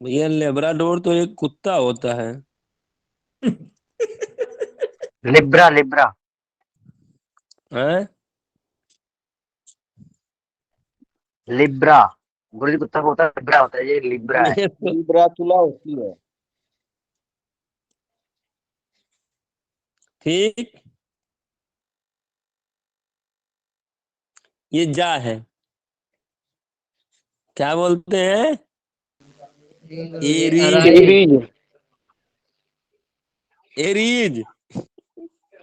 भैया लेब्राडोर तो एक कुत्ता होता है। लिब्रा लिब्रा हैं? लिब्रा। गुरुजी कुत्ता को होता है, लिब्रा होता है, ये लिब्रा है। मेज तो- लिब्रा तुला होती है। ठीक, ये जा है, क्या बोलते हैं? एरीज। एरीज। एरीज।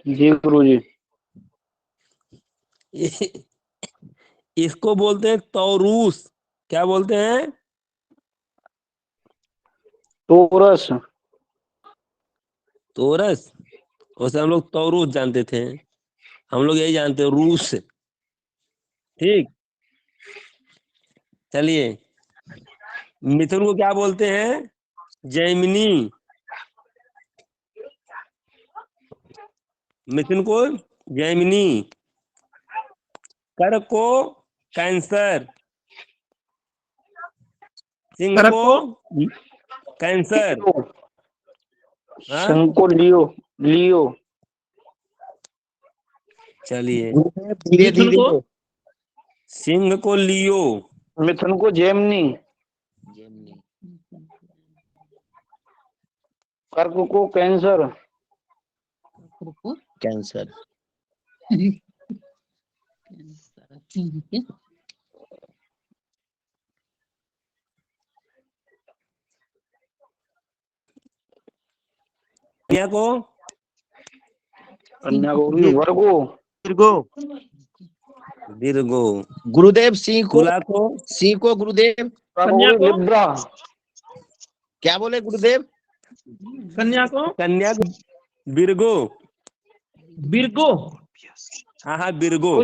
जी गुरुजी। इसको बोलते हैं तौरूस। क्या बोलते हैं? टोरस। तोरस। उसे हम लोग तौरूस जानते थे, हम लोग यही जानते हैं रूस। ठीक, चलिए। मिथुन को क्या बोलते हैं? जैमिनी। मिथुन को जैमिनी। कर को कैंसर, सिंह कर को कैंसर, हाँ सिंह को लियो, लियो। चलिए, धीरे मिथुन धीरे को सिंह को लियो, मिथुन को जेमिनी, कर्क को कैंसर, कैंसर, कन्या को कन्या को वर्गो, virgo, विरगो, गुरुदेव तुला को गुरुदेव कन्या को लिब्रा, क्या बोले गुरुदेव? कन्या को कन्या को विरगो, बिरगो। हाँ हाँ विरगो,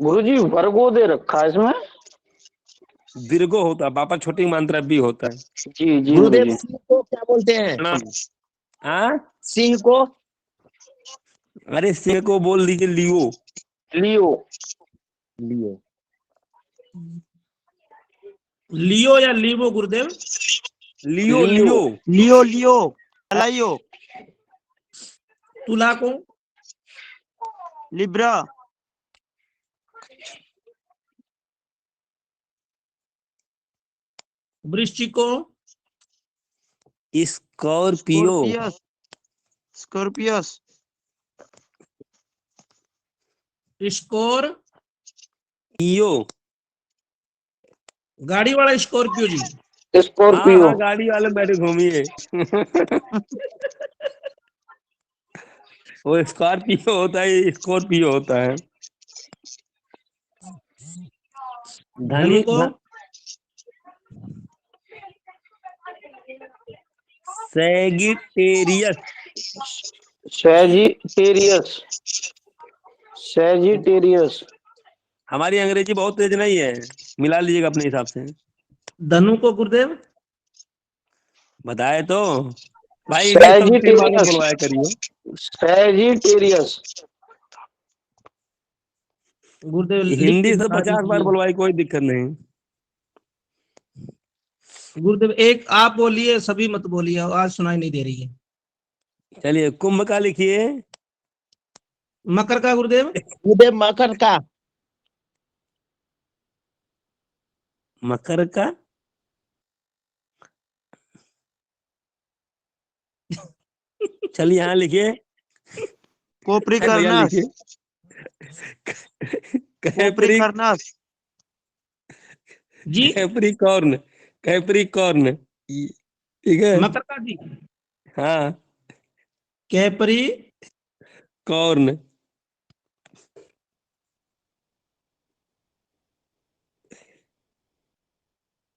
गुरुजी वर्गो दे रखा है इसमें। विरगो होता है, पापा छोटी मात्रा भी होता है। जी जी गुरुदेव गुरुजी। सिंह को क्या बोलते हैं? प्रणाम। हाँ सिंह को अरे सिंह को बोल दीजिए लियो, लियो, लियो, लियो या लीवो गुरुदेव? लियो लियो, लियो लियो, अलाइयो, तुला को लिब्रा, वृश्चिक को स्कॉर्पियो, स्कॉर्पियस, स्कॉर्पियस, स्कोर इयो, गाड़ी वाला स्कॉर्पियो जी। हाँ स्कॉर्पियो, हाँ गाड़ी वाले बैठे घूमिए वो स्कॉर्पियो होता है, स्कॉर्पियो होता है। धनु को सैगिटेरियस, सैजिटेरियस, सैजिटेरियस, हमारी अंग्रेजी बहुत तेज नहीं है, मिला लीजिएगा अपने हिसाब से। धनु को गुरुदेव बताए तो भाई, इन्हें सब तीन बार में बुलवाया करिए। सैजिटेरियस, गुरुदेव लिख के हिंदी से दिखा 50 बार दीजिए। बुलवाई, कोई दिक्कत नहीं। गुरुदेव एक आप बोलिए, सभी मत बोलिए, आवाज सुनाई नहीं दे रही है। चलिए कुंभ का लिखिए, मकर का गुरुदेव? गुरुदेव मकर का मकर का चलिए यहाँ लिखिए, भैया कोप्रिकर्नस, लिखिए, कैप्री कोप्रिकर्नस, जी कैप्रिकॉर्न, कैप्रिकॉर्न, ठीक है। मकर का जी हाँ कैपरी कॉर्न,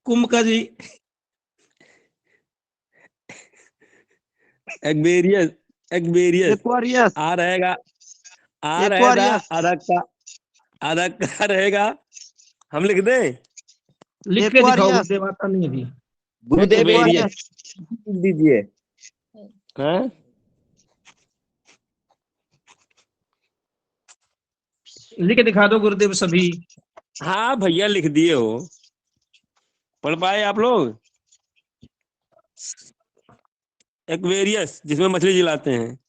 कुंभ का जी एक्वेरियस, एक्वेरियस, एक्वारियस, आ रहेगा, आ रहेगा, एक्वारियस, आधा का रहेगा, हम लिख दें। लिख के दिखाओ एक्वारियस, गुरुदेव, आता नहीं अभी। गुरुदेव एक्वारियस, लिख दीजिए। हाँ लिख के दिखा दो गुरुदेव सभी। हाँ भैया लिख दिए हो, पढ़ पाए आप लोग? एक्वेरियस जिसमें मछली जिलाते हैं,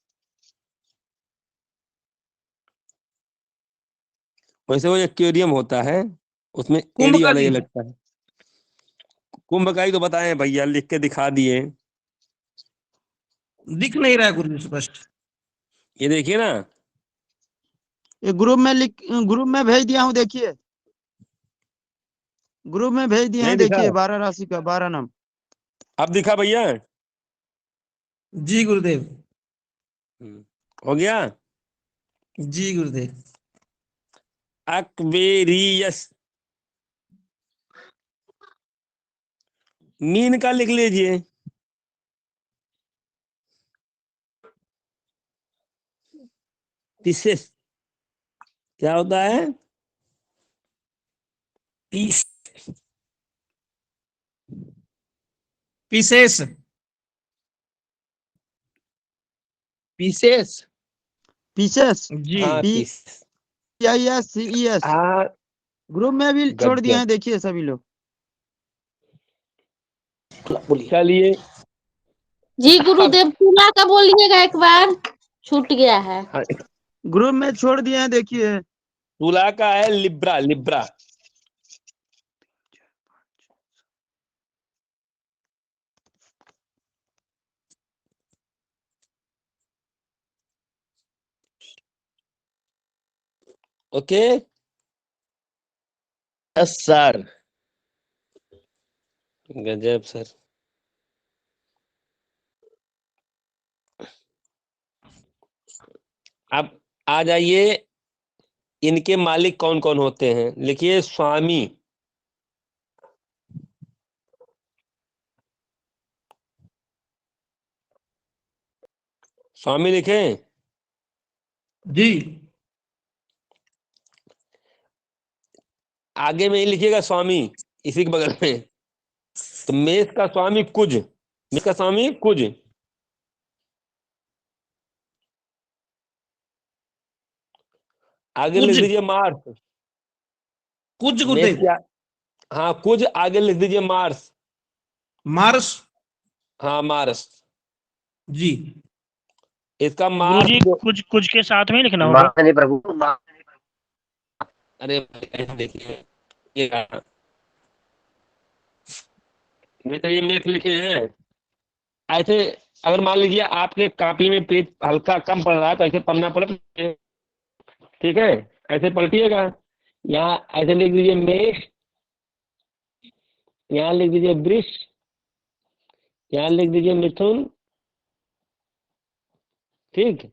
वैसे वो एक्वेरियम होता है, उसमें कुंभ एड़ी का वाला ये जी लगता है। कुंभ का ही तो बताएं भैया, लिख के दिखा दिए। दिख नहीं रहा है गुरुदेव स्पष्ट। ये देखिए ना, ये ग्रुप में भेज दिया हूँ, देखिए ग्रुप में भेज दिए नहीं हैं, दिखा, देखिए 12 राशि का 12 नाम। अब दिखा भैया? जी गुरुदेव, हो गया। जी गुरुदेव। एक्वेरियस, मीन का लिख लीजिए, पिसेस क्या होता है? पीस, पीसेस, पीसेस, पीसेस, जी हाँ पी पीस, CES हाँ ग्रुप में भी छोड़ दिए गजब। हैं, देखिए सभी लोग। चलिए जी अब गुरुदेव तुला का बोलिएगा एक बार, छूट गया है। हाँ, ग्रुप में छोड़ दिए हैं, देखिए। तुला का है Libra, Libra. Okay yes sir. गजब सर। अब आ जाइए, इनके मालिक कौन कौन होते हैं। लिखिए स्वामी, स्वामी लिखें। जी। आगे में ही लिखिएगा स्वामी, इसी के बगल में। तो मेष का स्वामी कुज, मेष का स्वामी कुज। आगे लिख कुछ दीजिए मार्स। कुछ मेष गुरुदेव। क्या, हाँ कुज, आगे लिख दीजिए मार्स। मार्स। हाँ मार्स। जी। इसका मार्स गुरुजी कुछ कुछ के साथ में ही लिखना होगा। माने प्रभु अरे ऐसे देखिए, ये रहा। ये तो ये मेष लिखे हैं ऐसे। अगर मान लीजिए आपके कॉपी में पेज हल्का कम पड़ रहा है तो ऐसे पन्ना पलट, ठीक है, ऐसे पलटिएगा। यहाँ ऐसे लिख दीजिए मेष, यहाँ लिख दीजिए वृष, यहाँ लिख दीजिए मिथुन, ठीक।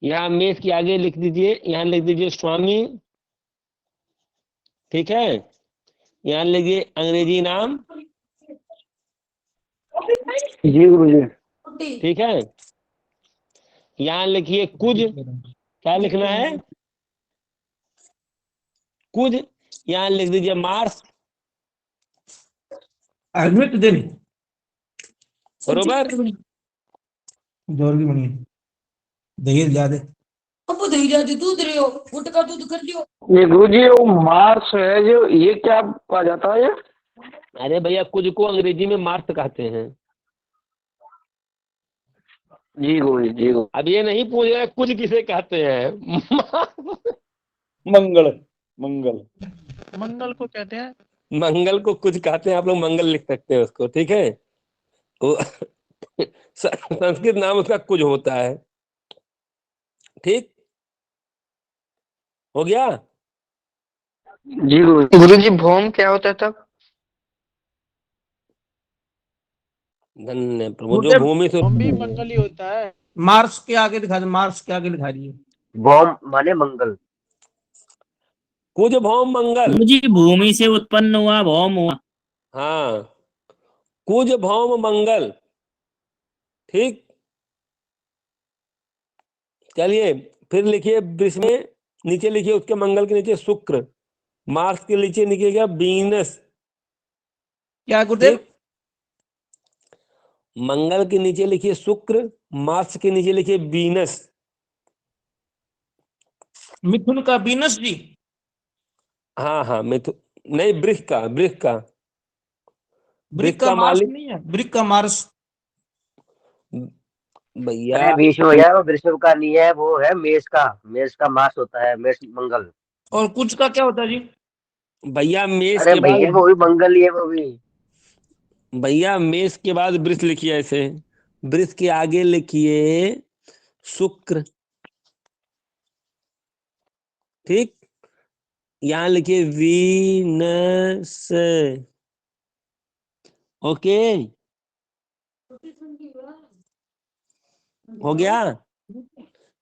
यहाँ मेष के आगे लिख दीजिए, यहाँ लिख दीजिए स्वामी, ठीक है। यहाँ लिखिए अंग्रेजी नाम, जी गुरुजी। ठीक है। यहाँ लिखिए कुज, क्या लिखना है, कुज। यहाँ लिख दीजिए मार्स, एडमिट दे बरोबर। जोर की बनी दही ज्यादा। ये गुरुजी वो मार्स है जो, ये क्या कहा जाता है ये? अरे भैया कुज को अंग्रेजी में मार्स कहते हैं। जी गुरुजी, जी गुरु। अब ये नहीं पूछ रहे कुछ किसे कहते हैं। मंगल, मंगल। मंगल को कहते हैं। मंगल को कुछ कहते हैं, आप लोग मंगल लिख सकते हैं उसको, ठीक है। वो संस्कृत नाम उसका कुछ होता है, ठीक हो गया। जी गुरुजी। गुरुजी भौम क्या होता है तब? धन्य प्रभु, जो गुरुदेव भूमि से हम भी मंगल ही होता है। मार्स के आगे दिखा दे, मार्स के आगे दिखा दिए। भौम माने मंगल। कुछ भौम मंगल, गुरुजी भूमि से उत्पन्न हुआ भौम हुआ। हाँ कुछ भौम मंगल, ठीक। चलिए फिर लिखिए वृष में, नीचे लिखिए उसके मंगल के नीचे शुक्र, मार्स के नीचे लिखिएगा वीनस, क्या गुरुदेव? ठीक। मंगल के नीचे लिखिए शुक्र, मार्स के नीचे लिखिए वीनस। मिथुन का वीनस जी। हाँ हाँ मिथुन नहीं, वृष का, वृष का, वृष ब्रिक का का मार्स मालिक नहीं है, ब्रिक का मार्स। भैया। अरे विश्व भैया, वो वृषभ का नहीं है, वो है मेष का मास होता है, मेष मंगल। और कुछ का क्या होता है जी? भैया मेष अरे के बाद, भैया वो भी मंगल ही है वो भी। भैया मेष के बाद वृष लिखिए ऐसे, वृष के आगे लिखिए शुक्र, ठीक। यहाँ लिखिए वीनस, ओके हो गया।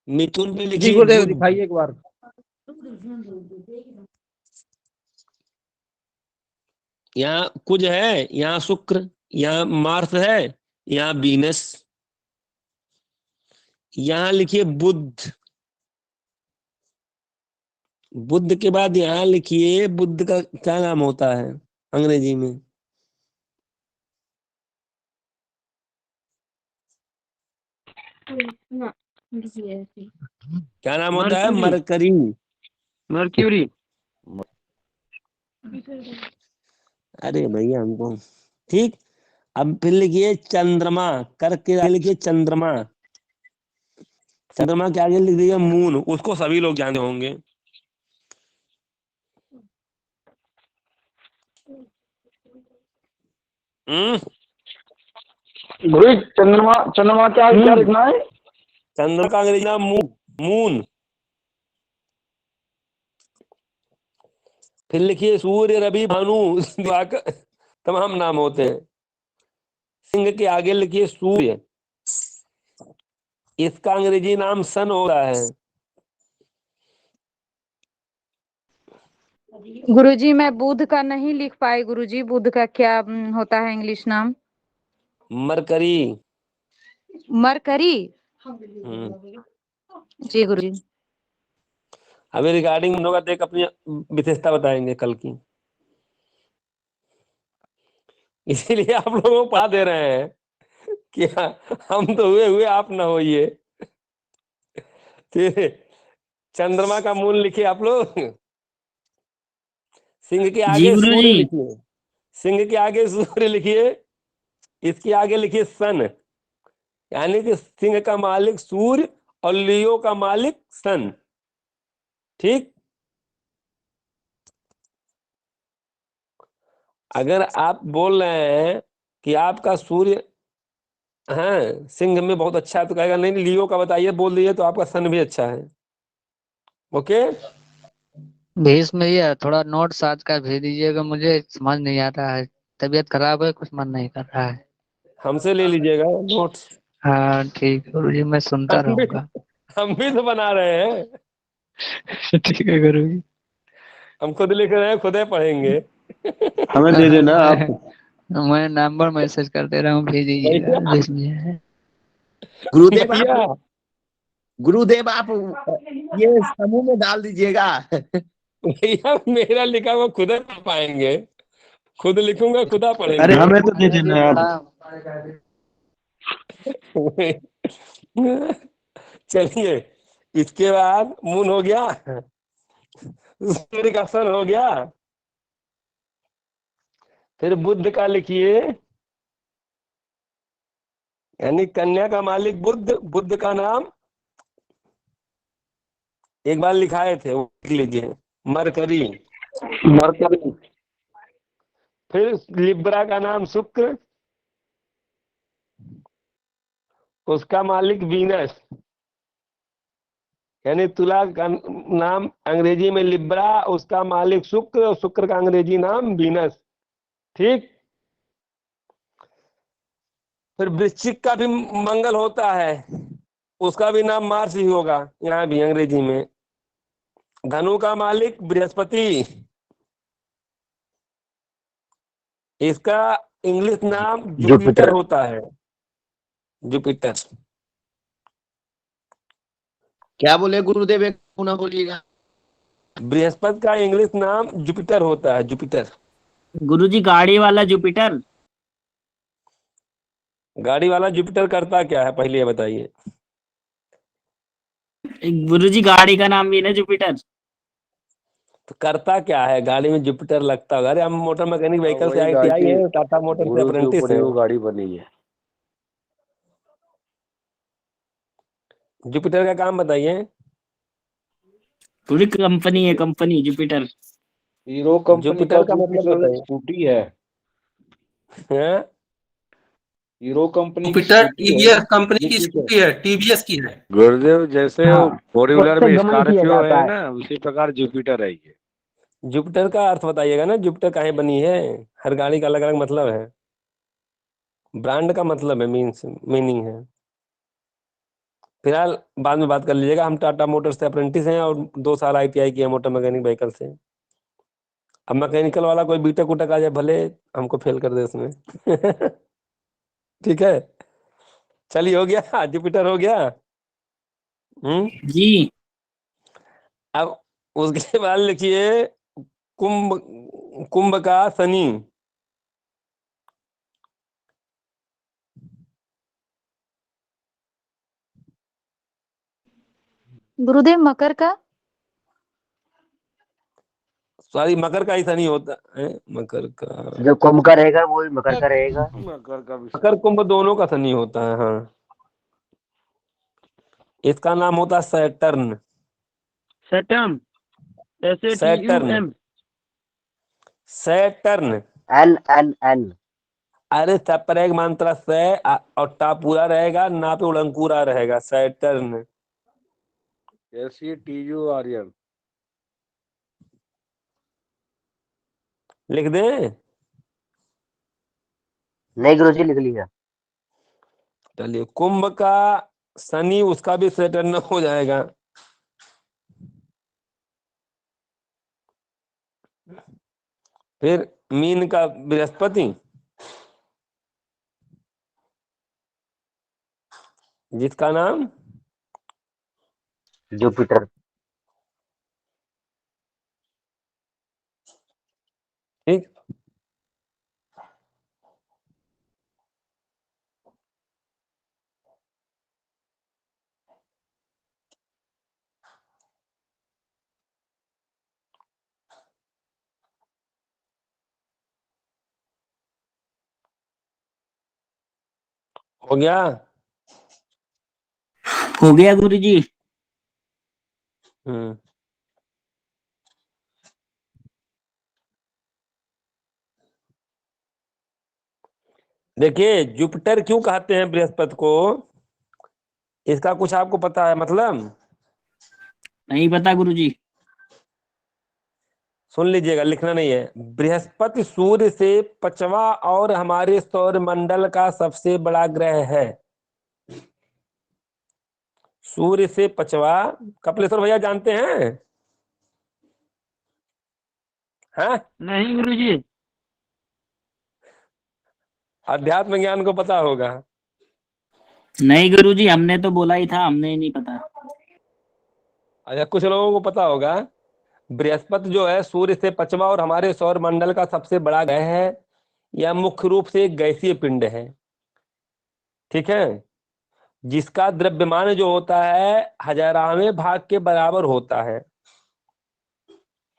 मिथुन पे जी लिखिए गुरुदेव बुध, दिखाइए एक बार। यहाँ कुछ है, यहाँ शुक्र, यहाँ मार्स है, यहाँ वीनस। यहाँ लिखिए बुध, बुध के बाद यहाँ लिखिए, बुध का क्या नाम होता है अंग्रेजी में? क्या नाम होता है? मरकरी। मरकरी। मर्क्यूरी। अरे भैया हमको ठीक। अब फिर लिखिए चंद्रमा, करके आगे लिखिए चंद्रमा। चंद्रमा के आगे लिख दीजिए मून, उसको सभी लोग जानते होंगे। गुरु जी, चंद्रमा चंद्रमा क्या क्या लिखना है? चंद्रमा का अंग्रेजी नाम मून, मून। फिर लिखिए सूर्य, रवि, भानु, दिवाकर, तमाम नाम होते हैं। सिंह के आगे लिखिए सूर्य, इसका अंग्रेजी नाम सन हो रहा है। गुरुजी मैं बुध का नहीं लिख पाई गुरुजी, बुध का क्या होता है इंग्लिश नाम? मरकरी। मरकरी। जी गुरुजी। अभी रिगार्डिंग होगा तो एक अपनी विशेषता बताएंगे कल की, इसीलिए आप लोगों को पढ़ा दे रहे हैं कि हम तो हुए हुए आप ना होइए। ठीक, चंद्रमा का मूल लिखिए आप लोग। सिंह के आगे सूर्य लिखिए, सिंह के आगे सूर्य लिखिए, इसके आगे लिखिए सन, यानी कि सिंह का मालिक सूर्य और लियो का मालिक सन। ठीक, अगर आप बोल रहे हैं कि आपका सूर्य हाँ सिंह में बहुत अच्छा है तो कहेगा नहीं लियो का बताइए, बोल दीजिए तो आपका सन भी अच्छा है। ओके, भेज में ये थोड़ा नोट्स आज का भेज दीजिएगा, मुझे समझ नहीं आ रहा है, तबीयत खराब है, कुछ मन नहीं कर रहा है। हमसे ले लीजिएगा नोट्स। हाँ ठीक है गुरुजी, मैं सुनता हम भी रहूंगा। हम भी तो बना रहे हैं। ठीक है गुरुजी। हम खुद लिख रहे हैं, खुद ही पढ़ेंगे। हमें दे देना आप। मैं नंबर मैसेज कर दे रहा हूँ, भेज दीजिएगा भैया जिसमें। गुरुदेव भैया आप, गुरुदेव आप ये समूह में डाल दीजिएगा। भैया मेरा लिखा हुआ खुद ही पढ़ पाएंगे, खुद लिखूंगा खुदा अरे पढ़ेंगे। हमें तो दे देना आप। चलिए, इसके बाद मून हो गया, सूर्य का सन हो गया, फिर बुध का लिखिए, यानी कन्या का मालिक बुध, बुध का नाम एक बार लिखाए थे वो लिख लीजिए, मरकरी। मरकरी। फिर लिब्रा का नाम शुक्र, उसका मालिक वीनस, यानी तुला का नाम अंग्रेजी में लिब्रा, उसका मालिक शुक्र, और शुक्र का अंग्रेजी नाम वीनस। ठीक, फिर वृश्चिक का भी मंगल होता है, उसका भी नाम मार्स ही होगा यहाँ भी अंग्रेजी में। धनु का मालिक बृहस्पति, इसका इंग्लिश नाम जुपिटर होता है, जुपिटर। क्या बोले गुरुदेव, एक पुनः बोलिएगा। बृहस्पति का इंग्लिश नाम जुपिटर होता है, जुपिटर। गुरुजी गाड़ी वाला जुपिटर। गाड़ी वाला जुपिटर करता क्या है पहले ये बताइए। गुरुजी गाड़ी का नाम भी है जुपिटर। तो करता क्या है गाड़ी में जुपिटर लगता होगा? अरे हम मोटर मैकेनिक व्हीकल से वही ITI गाड़ी है, टाटा मोटर से गुरु के अप्रेंटिस ऊपर ही है। वो गाड़ी बनी है। जुपिटर का काम बताइए। पूरी कंपनी है, कंपनी जुपिटर। हीरो कंपनी का जुपिटर का मतलब जुपिटर बताइए। स्कूटी है। हैं? हीरो कंपनी की जुपिटर स्कूटी है टीवीएस कंपनी की जुपिटर। स्कूटी है, टीवीएस की है। गुरुदेव जैसे हाँ, वो फोर व्हीलर उससे में गमन किया स्कॉर्पियो जाता है है। ना, उसी प्रकार जुपिटर है ये। जुपिटर का अर्थ बताइएगा ना, जुपिटर काहे बनी है? हर गाड़ी का अलग अलग मतलब है, ब्रांड का मतलब है, मीन्स मीनिंग है। फिलहाल बाद में बात कर लीजिएगा। हम टाटा मोटर्स से अप्रेंटिस हैं और 2 साल ITI किया मोटर मैकेनिक व्हीकल से। अब मैकेनिकल वाला कोई बीटेक उटेक आ जाए, भले हमको फेल कर दे उसमें। ठीक है, चलिए हो गया, जुपिटर हो गया। जी। अब उसके बाद लिखिए कुंभ, कुंभ का शनि, गुरुदेव मकर का? सॉरी मकर का ही शनि होता है, मकर का, जो कुंभ का रहेगा वो भी मकर का रहेगा। मकर का भी मकर कुंभ दोनों का शनि होता है। हाँ, इसका नाम होता है Saturn. Saturn, Saturn, SATUM। Saturn. एन एन एन। अरे सब पर एक मात्रा से और टा पूरा रहेगा, ना पे उड़ंकुरा रहेगा, सैटर्न। SETURN। लिख दे। नहीं गुरुजी लिख लिया। चलिए, कुंभ का शनि उसका भी सैटर्न हो जाएगा। फिर मीन का बृहस्पति, जिसका नाम जुपिटर। ठीक। हो गया। हो गया गुरुजी। हम्म। देखिए, जुपिटर क्यों कहते हैं बृहस्पति को, इसका कुछ आपको पता है मतलब? नहीं पता गुरुजी। सुन लीजिएगा, लिखना नहीं है। बृहस्पति सूर्य से 5वां और हमारे सौर मंडल का सबसे बड़ा ग्रह है। सूर्य से 5वां, कपिलेश्वर भैया जानते हैं? हैं? नहीं गुरुजी। अध्यात्म ज्ञान को पता होगा। नहीं गुरुजी, हमने तो बोला ही था, हमने नहीं पता। अच्छा, कुछ लोगों को पता होगा। बृहस्पति जो है सूर्य से 5वां और हमारे सौर मंडल का सबसे बड़ा ग्रह है। यह मुख्य रूप से एक गैसीय पिंड है, ठीक है, जिसका द्रव्यमान जो होता है 1000वें भाग के बराबर होता है,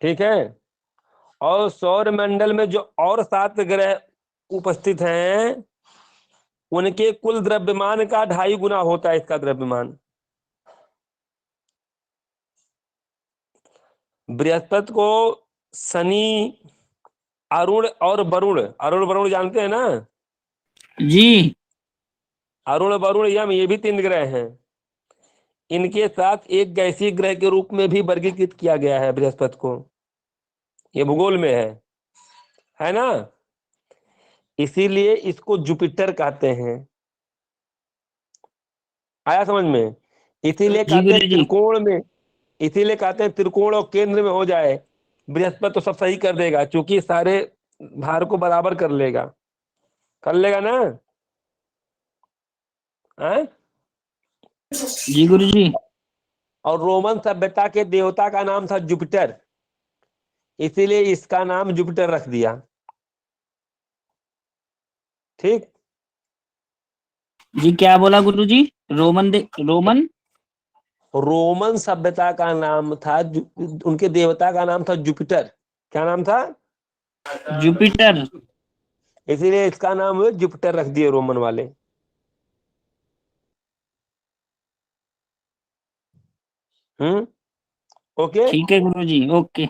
ठीक है। और सौर मंडल में जो और 7 ग्रह उपस्थित हैं, उनके कुल द्रव्यमान का 2.5 गुना होता है इसका द्रव्यमान। बृहस्पति को शनि, अरुण और वरुण, अरुण वरुण जानते हैं ना? जी। अरुण वरुण यम, ये भी 3 ग्रह हैं। इनके साथ एक गैसीय ग्रह के रूप में भी वर्गीकृत किया गया है बृहस्पति को। ये भूगोल में है ना? इसीलिए इसको जुपिटर कहते हैं। आया समझ में? इसीलिए जी कहते हैं गुरुजी। त्रिकोण में, इसीलिए कहते हैं त्रिकोण और केंद्र में हो जाए बृहस्पति तो सब सही कर देगा, क्योंकि सारे भार को बराबर कर लेगा। कर लेगा ना? हैं? जी गुरुजी। और रोमन सभ्यता के देवता का नाम था जुपिटर, इसीलिए इसका नाम जुपिटर रख दिया। ठीक। जी क्या बोला गुरुजी? रोमन रोमन सभ्यता का नाम था उनके देवता का नाम था जुपिटर। क्या नाम था? जुपिटर। इसीलिए इसका नाम जुपिटर रख दिए रोमन वाले। ओके। ठीक है गुरुजी, ओके।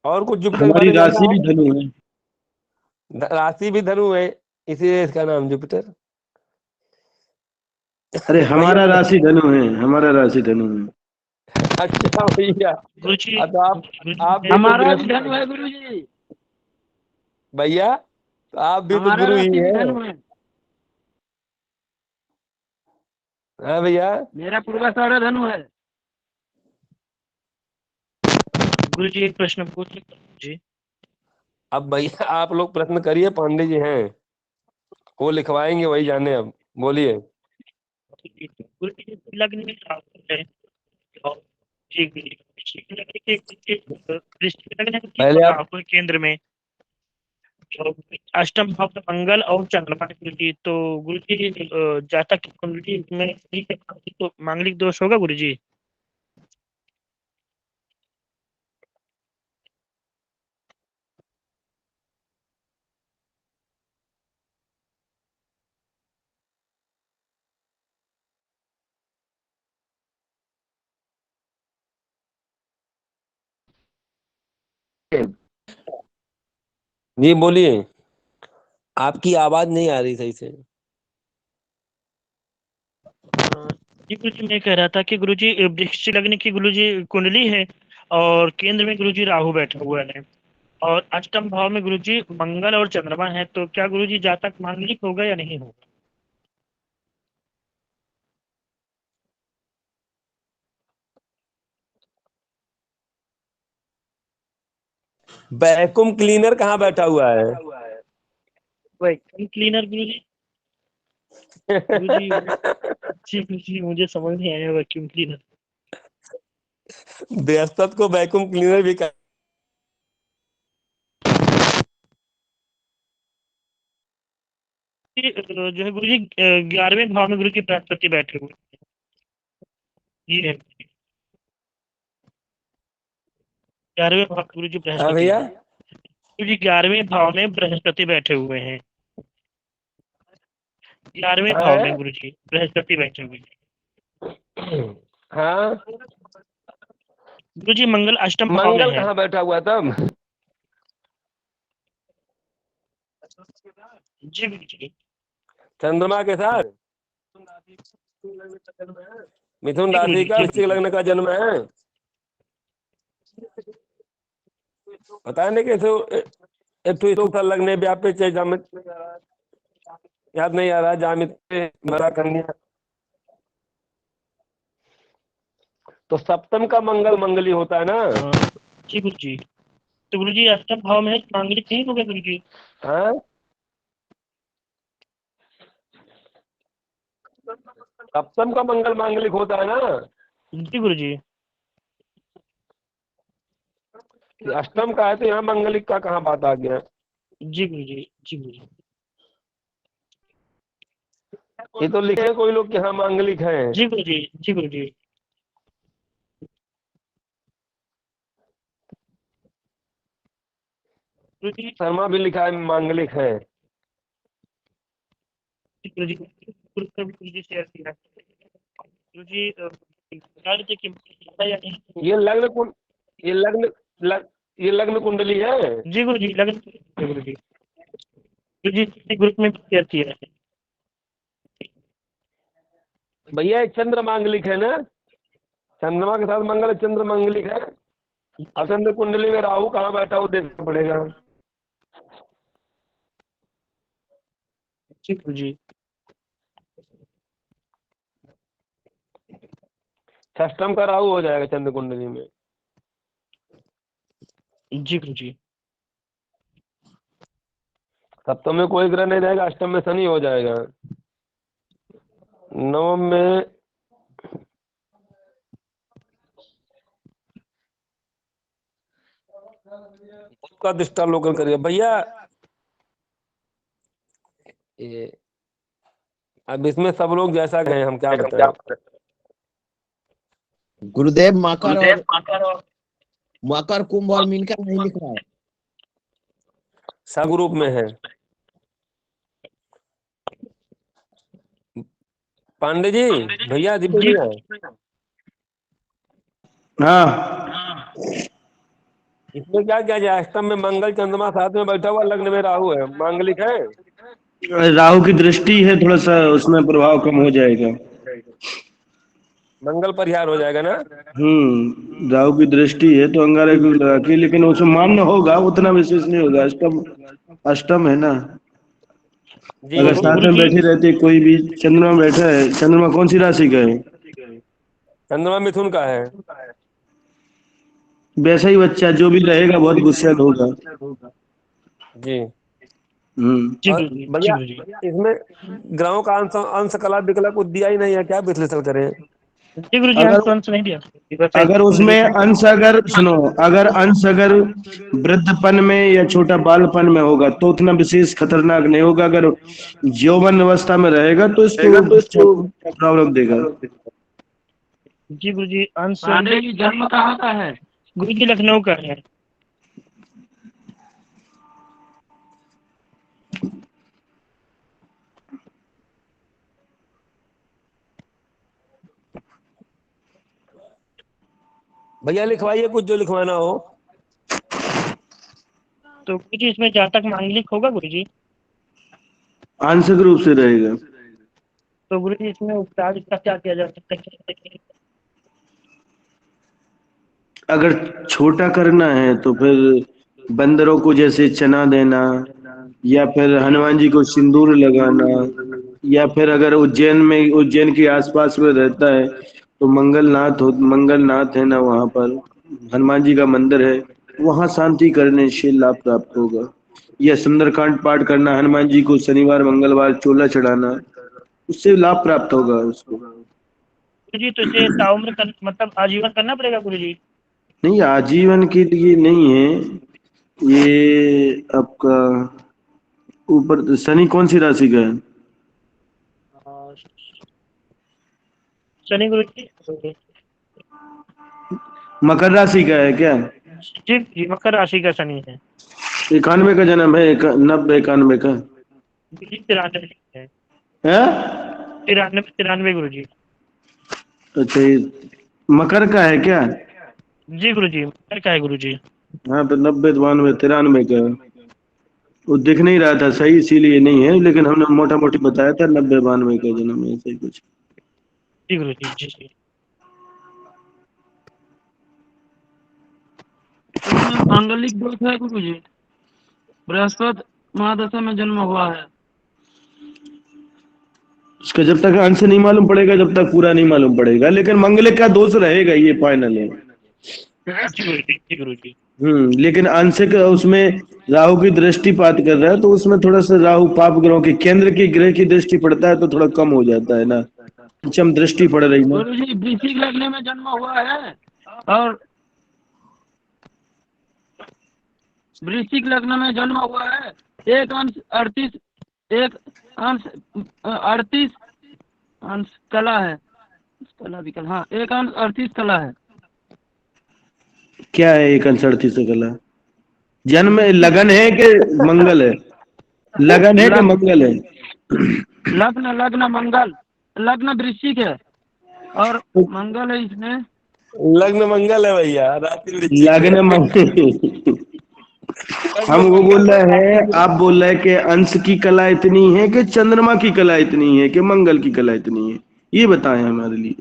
और कुछ जुपिटर के हमारी बारे में जानना राशि है? भी धनु है। राशि भी धनु है, इसीलिए इसका नाम जुपिटर। अरे भैया हमारा राशि धनु है, हमारा राशि धनु है। अच्छा भैया, गुरुजी अब आप भी तो हमारा भी बृहस्पति धनु है गुरुजी। भैया, तो आप भी तो हमारा गुरु ही राशि भी है। धनु है। हाँ भैया। मेरा पूर्वाषाढ़ा धनु है। गुरुजी एक प्रश्न पूछ जी। अब भैया आप लोग प्रश्न करिए, पांडे जी हैं वो लिखवाएंगे, वही जाने। अब बोलिए। गुरुजी लग्न में है और जी वृश्चिक लग्न है पहले और आप राहु केंद्र में, और अष्टम भाव में मंगल और चंद्रमा की कुंडली, तो गुरुजी जातक की कुंडली में तो मांगलिक दोष होगा गुरुजी? जी बोलिए, आपकी आवाज नहीं आ रही सही से। जी गुरुजी, मैं कह रहा था कि गुरुजी वृश्चिक लग्न की गुरुजी कुंडली है और केंद्र में गुरुजी राहु बैठा हुआ है और अष्टम भाव में गुरुजी मंगल और चंद्रमा है, तो क्या गुरुजी जातक मांगलिक होगा या नहीं होगा? वैक्यूम क्लीनर कहाँ बैठा हुआ है? वैक्यूम क्लीनर गुरुजी? गुरुजी जी गुरुजी, मुझे समझ नहीं आया वैक्यूम क्लीनर। बृहस्पति को वैक्यूम क्लीनर भी कहा। जो है गुरुजी 11वें भाव में गुरुजी बृहस्पति बैठे हुए हैं। ये है 11वें भाव में गुरुजी हाँ बृहस्पति भैया, है। गुरुजी 11वें भाव में बृहस्पति बैठे हुए हैं। 11वें हाँ भाव है? में गुरुजी बृहस्पति बैठे हुए हैं। हाँ, गुरुजी मंगल अष्टम भाव में मंगल है। कहाँ बैठा हुआ तब? जी गुरुजी। चंद्रमा के साथ मिथुन जी राशि गुरुजी, का जी वृश्चिक गुरुजी। लग्न का जन्म है। पता नहीं कैसे लगने व्यापे चाहे जामित, याद नहीं आ रहा, जामित मरा कन्या। तो सप्तम का मंगल मंगली होता है ना? जी गुरुजी। तो गुरुजी अष्टम भाव में है, मांगलिक नहीं होगा गुरुजी? हाँ, सप्तम का मंगल मांगलिक होता है ना? जी गुरुजी। अष्टम का है तो यहाँ मंगलिक का कहाँ बात आ गया? जी गुरुजी, जी गुरुजी। ये तो लिखे कोई लोग कि हाँ मांगलिक है। जी गुरुजी, जी गुरुजी। गुरुजी शर्मा भी लिखा है मांगलिक है। गुरुजी गुरुजी शेयर किया गुरुजी, बता रहे थे कि या नहीं। ये लग्न कुंड, ये ये लग्न कुंडली है। जी गुरुजी, लगन गुरुजी। गुरुजी ग्रुप में शेयर किया है। भैया ये चंद्र मांगलिक है ना? चंद्रमा के साथ मंगल चंद्र मांगलिक है। और चंद्र कुंडली में राहु कहाँ बैठा हो देखना पड़ेगा। जी गुरुजी। षष्टम का राहु हो जाएगा चंद्र कुंडली में। जी गुरुजी। सप्तम में कोई ग्रह नहीं रहेगा, अष्टम में शनि हो जाएगा, नवम में का दृष्टालोकन करिए भैया। ये अब इसमें सब लोग जैसा गए, हम क्या बताएं। गुरुदेव मकर कुंभ और मीन का नहीं लिख रहा है। सब ग्रुप में है। पांडे जी, भैया दीपक जी भैया, हाँ, इसमें क्या क्या जाए? अष्टम में मंगल चंद्रमा साथ में बैठा हुआ, लग्न में राहु है, मांगलिक है। राहु की दृष्टि है, थोड़ा सा उसमें प्रभाव कम हो जाएगा। मंगल परिहार हो जाएगा ना? राहु की दृष्टि है तो अंगारक लगा के, लेकिन उसमें मान्य होगा, उतना विशेष नहीं होगा। अष्टम अष्टम है ना। जी अगर साथ में बैठे रहते कोई भी, चंद्रमा बैठा है, चंद्रमा कौन सी राशि का है? चंद्रमा मिथुन का है। वैसा ही बच्चा जो भी रहेगा बहुत गुस्सैल होगा। जी। जी और गुरुजी, जी भैया गुरुजी। इसमें ग्रहों का अंश कला विकला कुछ दिया ही नहीं है, क्या विश्लेषण करें? जी गुरुजी, अगर अंश नहीं दिया। अगर उसमें अंश, अगर सुनो, अगर अंश अगर वृद्धपन में या छोटा बालपन में होगा तो उतना विशेष खतरनाक नहीं होगा। अगर यौवन अवस्था में रहेगा तो इसको प्रॉब्लम देगा। जी गुरुजी, अंश जन्म कहाँ का है? गुरुजी लखनऊ का है। भैया लिखवाइए कुछ जो लिखवाना हो। तो गुरुजी इसमें जातक मांगलिक होगा गुरुजी? आंशिक रूप से रहेगा। तो गुरुजी इसमें उपचार इसका क्या किया जा सकता है? अगर छोटा करना है तो फिर बंदरों को जैसे चना देना, या फिर हनुमान जी को सिंदूर लगाना, या फिर अगर उज्जैन के आसपास में रहता है तो मंगलनाथ है ना, वहां पर हनुमान जी का मंदिर है, वहां शांति करने से लाभ प्राप्त होगा। या सुंदरकांड पाठ करना, हनुमान जी को शनिवार मंगलवार चोला चढ़ाना, उससे लाभ प्राप्त होगा उसको। गुरुजी तो इसे ताउम्र मतलब आजीवन करना पड़ेगा गुरुजी? नहीं, आजीवन के लिए नहीं है ये। आपका ऊपर शनि कौन सी राशि का है? शनि गुरुजी मकर राशि का है क्या? जी जी, मकर राशि का शनि है। 91 का जन्म है, 90 91 का 93 है। है? 93 गुरुजी। अच्छा, ये मकर का है क्या? जी गुरुजी, मकर का है गुरुजी। हाँ तो 90 92 93 का है। वो दिख नहीं रहा था सही, इसीलिए नहीं है, लेकिन हमने मोटा मोटी बताया था 90 92 का जन्म है, ऐसा ही कुछ। जी गुरुजी जी जी। इसमें मांगलिक दोष है गुरुजी, बृहस्पति महादशा में जन्म हुआ है। उसका जब तक अंश नहीं मालूम पड़ेगा, जब तक पूरा नहीं मालूम पड़ेगा, लेकिन मंगलिक का दोष रहेगा, ये फाइनल है। जी गुरुजी। लेकिन अंशिक उसमें राहु की दृष्टिपात कर रहा है, तो उसमें थोड़ा सा राहु पाप ग्रहों के केंद्र की ग्रह की दृष्टि पड़ता है तो थोड़ा कम हो जाता है ना, पंचम दृष्टि पड़ रही ना। गुरुजी वृश्चिक लग्न में जन्म हुआ है, और वृश्चिक लग्न में जन्म हुआ है। एक अंश 38, एक अंश 38 अंश कला है, कला भी कला, हाँ एक अंश 38 कला है। क्या है एक अंश 38 कला? जन्म लगन है कि मंगल है? लगन है कि मंगल है? लग्न मंगल, लग्न वृश्चिक है और मंगल है इसमें। लग्न मंगल है भैया, राशि लग्न मंगल। हम वो बोल रहे हैं, आप बोल रहे हैं कि अंश की कला इतनी है कि चंद्रमा की कला इतनी है कि मंगल की कला इतनी है, ये बताएं हमारे लिए।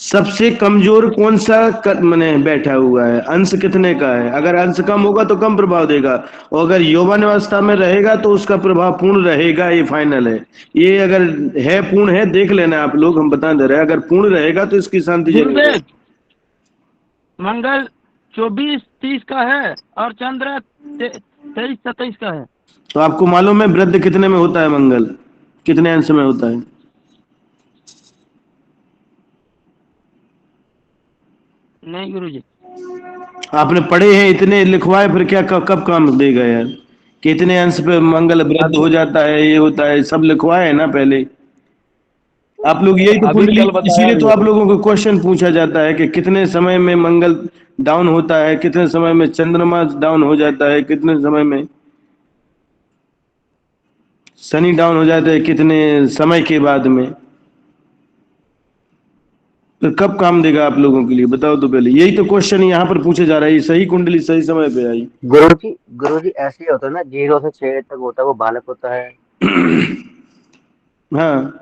सबसे कमजोर कौन सा मने बैठा हुआ है? अंश कितने का है? अगर अंश कम होगा तो कम प्रभाव देगा, और अगर यौवन अवस्था में रहेगा तो उसका प्रभाव पूर्ण रहेगा, ये फाइनल है। ये अगर है पूर्ण है, देख लेना आप लोग, हम बता दे रहे हैं, अगर पूर्ण रहेगा तो इसकी शांति जरूर। मंगल 24-30 का है और चंद्र 23-27 का है। तो आपको मालूम है वृद्ध कितने में होता है? मंगल कितने अंश में होता है? नहीं गुरुजी। आपने पढ़े हैं इतने, लिखवाए फिर क्या, कब काम देगा यार? कितने अंश पे मंगल वृद्ध हो जाता है, ये होता है, सब लिखवाए है ना पहले। आप लोग यही तो कुंडली, इसीलिए तो आप लोगों को क्वेश्चन पूछा जाता है कि कितने समय में मंगल डाउन होता है, कितने समय में चंद्रमा डाउन हो जाता है, कितने समय में शनि डाउन हो जाता है, कितने समय के बाद में। तो कब काम देगा आप लोगों के लिए, बताओ तो पहले। यही तो क्वेश्चन यहाँ पर पूछा जा रहा है, सही कुंडली सही समय पे आई। गुरुजी ऐसे ही होता है ना, 0 से 6 तक होता है वो बालक होता है। हाँ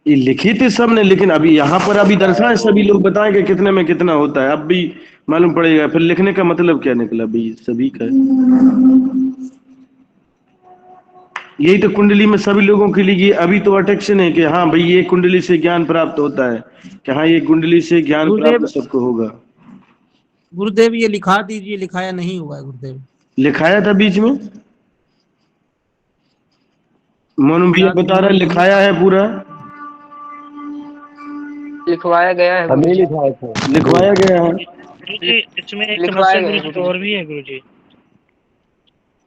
ये लिखी थी सबने, लेकिन अभी यहाँ पर अभी दर्शाए, सभी लोग बताएंगे कितने में कितना होता है, अब भी मालूम पड़ेगा। फिर लिखने का मतलब क्या निकला भाई सभी का? यही तो कुंडली में सभी लोगों के लिए अभी तो अटेक्शन है कि हाँ भाई ये कुंडली से ज्ञान प्राप्त होता है, कि हाँ ये कुंडली से ज्ञान प्राप्त सबको होगा। गुरुदेव ये लिखा दीजिए, लिखाया नहीं हुआ है गुरुदेव। लिखाया था बीच में, मोनू भैया बता रहा है लिखाया है पूरा, लिखवाया गया है हमें गुरुजी। लिखाया था, लिखवाया गया है। गुरुजी इसमें एक लिखवाया समस्या गया है गुरुजी गुरुजी। और भी है गुरुजी।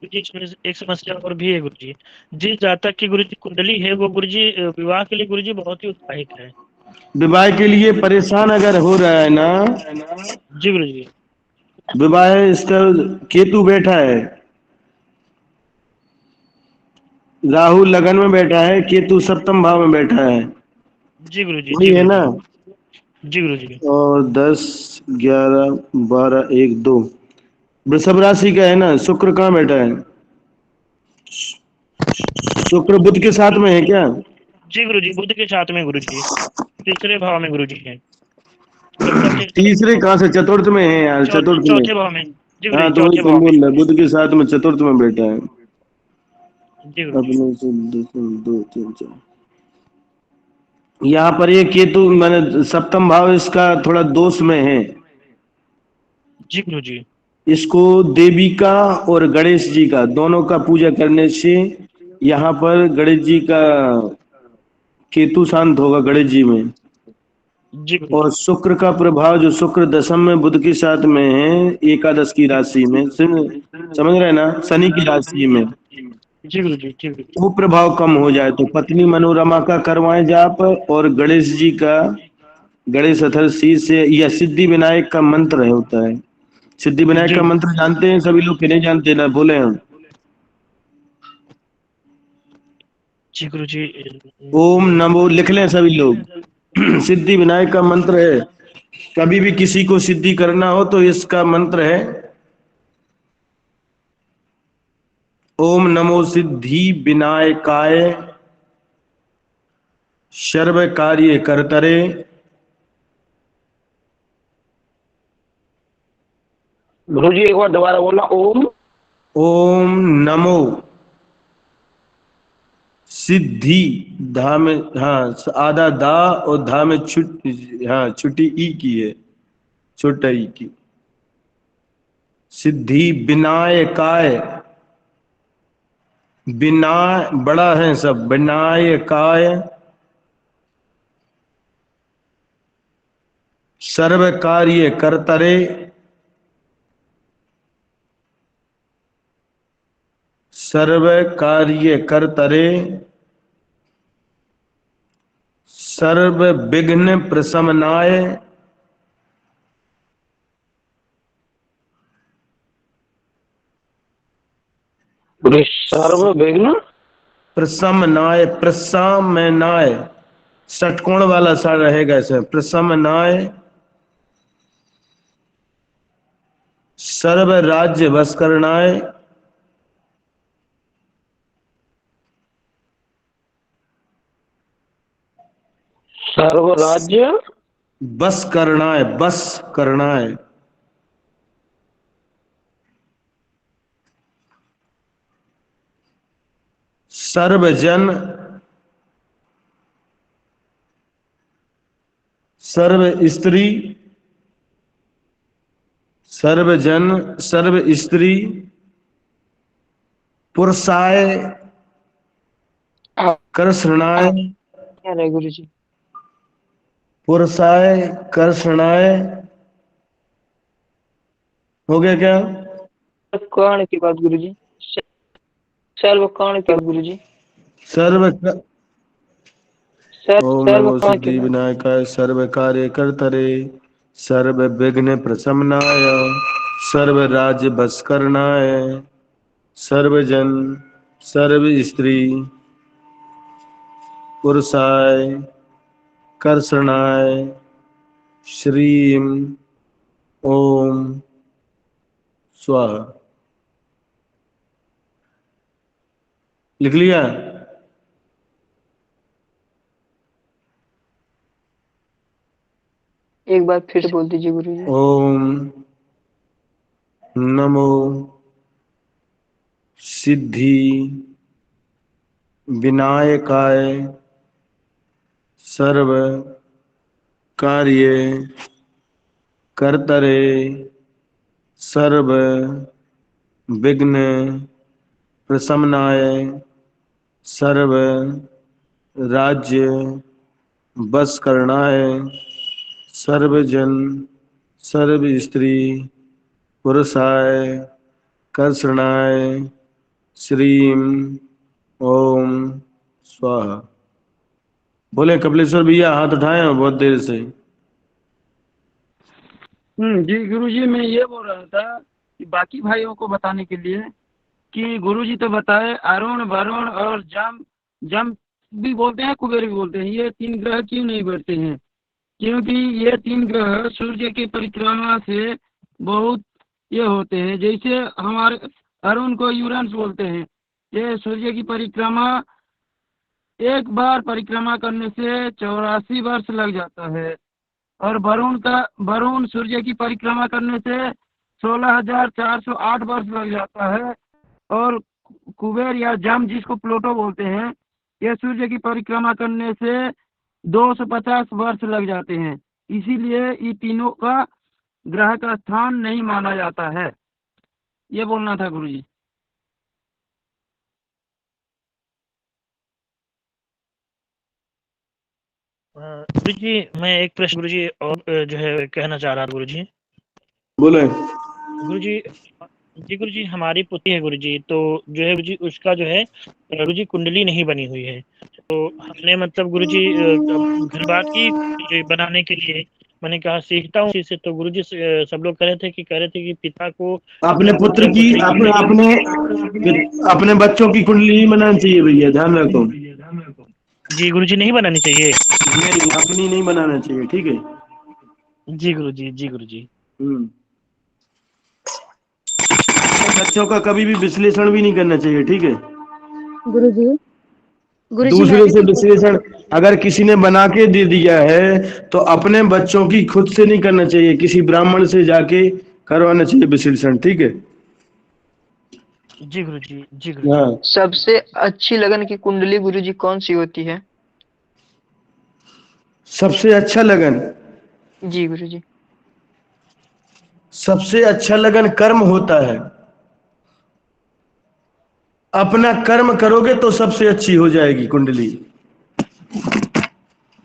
गुरुजी इसमें एक समस्या और भी है गुरुजी। जिस जातक की गुरुजी कुंडली है वो गुरुजी विवाह के लिए गुरुजी बहुत ही उत्साहित है। विवाह के लिए परेशान अगर हो रहा है ना, जी गुरुजी। विवाह इसका केतु बैठा है, राहु लगन में बैठा है, केतु सप्तम भाव में बैठा है, जी गुरुजी वही जी है ना। जी गुरुजी। और 10, 11, 12, 1, 2 वृषभ राशि का है ना। शुक्र कहाँ बैठा है? शुक्र बुध के साथ में है क्या? जी गुरुजी, बुध के साथ में गुरुजी, तीसरे भाव में गुरुजी है। शुक्र तीसरे कहाँ से? चतुर्थ में है यार, चतुर्थ में। चौथे भाव में। जी गुरुजी, हाँ तो वही चौथे भाव में। बोल रहा, बुध के साथ में चतुर्थ में बैठा है। जी गुरुजी। अपने से 2, 3, 4 यहाँ पर ये केतु मैंने सप्तम भाव इसका थोड़ा दोष में है। जी गुरुजी। इसको देवी का और गणेश जी का दोनों का पूजा करने से यहाँ पर गणेश जी का केतु शांत होगा गणेश जी में। जी गुरुजी। और शुक्र का प्रभाव, जो शुक्र दशम में बुध के साथ में है, एकादश की राशि में, समझ रहे हैं ना, शनि की राशि में, जी गुरुजी। जी गुरुजी। वो प्रभाव कम हो जाए तो पत्नी मनोरमा का करवाएं जाप, और गणेश जी का गणेश अथर्व शीर्ष से या सिद्धि विनायक का मंत्र है होता है। सिद्धि विनायक का मंत्र जानते हैं सभी लोग कि नहीं जानते? ना बोले हम। जी गुरुजी। ओम नमो लिख लें सभी लोग। सिद्धि विनायक का मंत्र है। कभी भी किसी को सिद्धि करना हो तो इसका मंत्र है ओम नमो सिद्धि विनायकाय सर्व कार्य कर्तरे गुरुजी एक बार दोबारा बोलना। ओम नमो सिद्धि, धा में हाँ आधा दा और धा में हाँ छुट्टी ई की है, छोटा ई की। सिद्धि विनायकाय, बिना बड़ा है सब, विनायकाय सर्व कार्य कर्तरे सर्व कार्य कर्तरे सर्व विघ्न प्रशमनाय सर्व विघ्न प्रशमनाय, प्रशमनाय षटकोण वाला सा रहेगा इसे, प्रशमनाय सर्व राज्य बस करनाय सर्व राज्य बस करनाय, बस करनाय सर्वजन सर्व स्त्री सर्वजन सर्व स्त्री पुरुषाय कृष्णाय गुरुजी पुरुषाय कृष्णाय। हो गया क्या? कर्ण की बात गुरुजी, सर्व कर्ण की बात गुरुजी, सर्व ओम सर्व नमो कर्ण सिद्धि की बात। विनायकाय सर्व कार्य कर्तरे सर्व विघ्न प्रशमनाय सर्व राज्य बस करनाय सर्वजन सर्व स्त्री पुरुषाय कर्षणाय श्रीम ओम स्वाहा। लिख लिया? एक बार फिर बोल दीजिए गुरुजी। ओम नमो सिद्धि विनायकाय सर्व कार्य कर्तरे सर्व विघ्न प्रशमनाय सर्व राज्य बस करनाय सर्वजन सर्व स्त्री पुरुषाय कर्षणाय श्रीम ओम स्वाहा। बोले कपिलेश्वर भैया, हाथ उठाए हैं बहुत देर से। जी गुरुजी, मैं ये बोल रहा था कि बाकी भाइयों को बताने के लिए कि गुरुजी तो बताए अरुण वरुण और जम जम भी बोलते हैं, कुबेर भी बोलते हैं, ये 3 ग्रह क्यों नहीं बैठते हैं? क्योंकि ये 3 ग्रह सूर्य की परिक्रमा से बहुत ये होते हैं। जैसे हमारे अरुण को यूरेनस बोलते हैं। ये सूर्य की परिक्रमा एक बार परिक्रमा करने से 84 वर्ष लग जाता है। और वरुण सूर्य की परिक्रमा करने से 16,408 वर्ष लग जाता है। और कुबेर या जम जिसको प्लूटो बोलते हैं, ये सूर्य की परिक्रमा करने से 250 वर्ष लग जाते हैं। इसीलिए ये तीनों का ग्रह का स्थान नहीं माना जाता है। ये बोलना था गुरुजी। गुरुजी मैं एक प्रश्न गुरुजी और जो है कहना चाह रहा था गुरुजी। बोले। गुरुजी जी गुरुजी हमारी पुत्री है गुरुजी, तो जो है गुरुजी उसका जो है गुरुजी कुंडली नहीं बनी हुई है। तो हमने मतलब गुरुजी घर बात की बनाने के लिए, मैंने कहा सीखता हूँ इसे। तो गुरुजी सब लोग कह रहे थे कि पिता को अपने पुत्र की अपने बच्चों की कुंडली नहीं बनानी चाहिए भैया, ध्यान रखो। जी गुरुजी नहीं बनानी चाहिए। नहीं, अपनी नहीं बनाना चाहिए, ठीक है। जी गुरुजी, जी गुरुजी। बच्चों का कभी भी विश्लेषण भी नहीं करना चाहिए, ठीक है। गुरुजी दूसरे से विश्लेषण अगर किसी ने बना के दे दिया है तो अपने बच्चों की खुद से नहीं करना चाहिए, किसी ब्राह्मण से जाके करवाना चाहिए विश्लेषण, ठीक है। जी गुरुजी, जी गुरुजी। हाँ। सबसे अच्छी लगन की कुंडली गुरुजी कौन सी होती है? सबसे अच्छा लगन? जी गुरुजी। सबसे अच्छा लगन कर्म होता है। अपना कर्म करोगे तो सबसे अच्छी हो जाएगी कुंडली।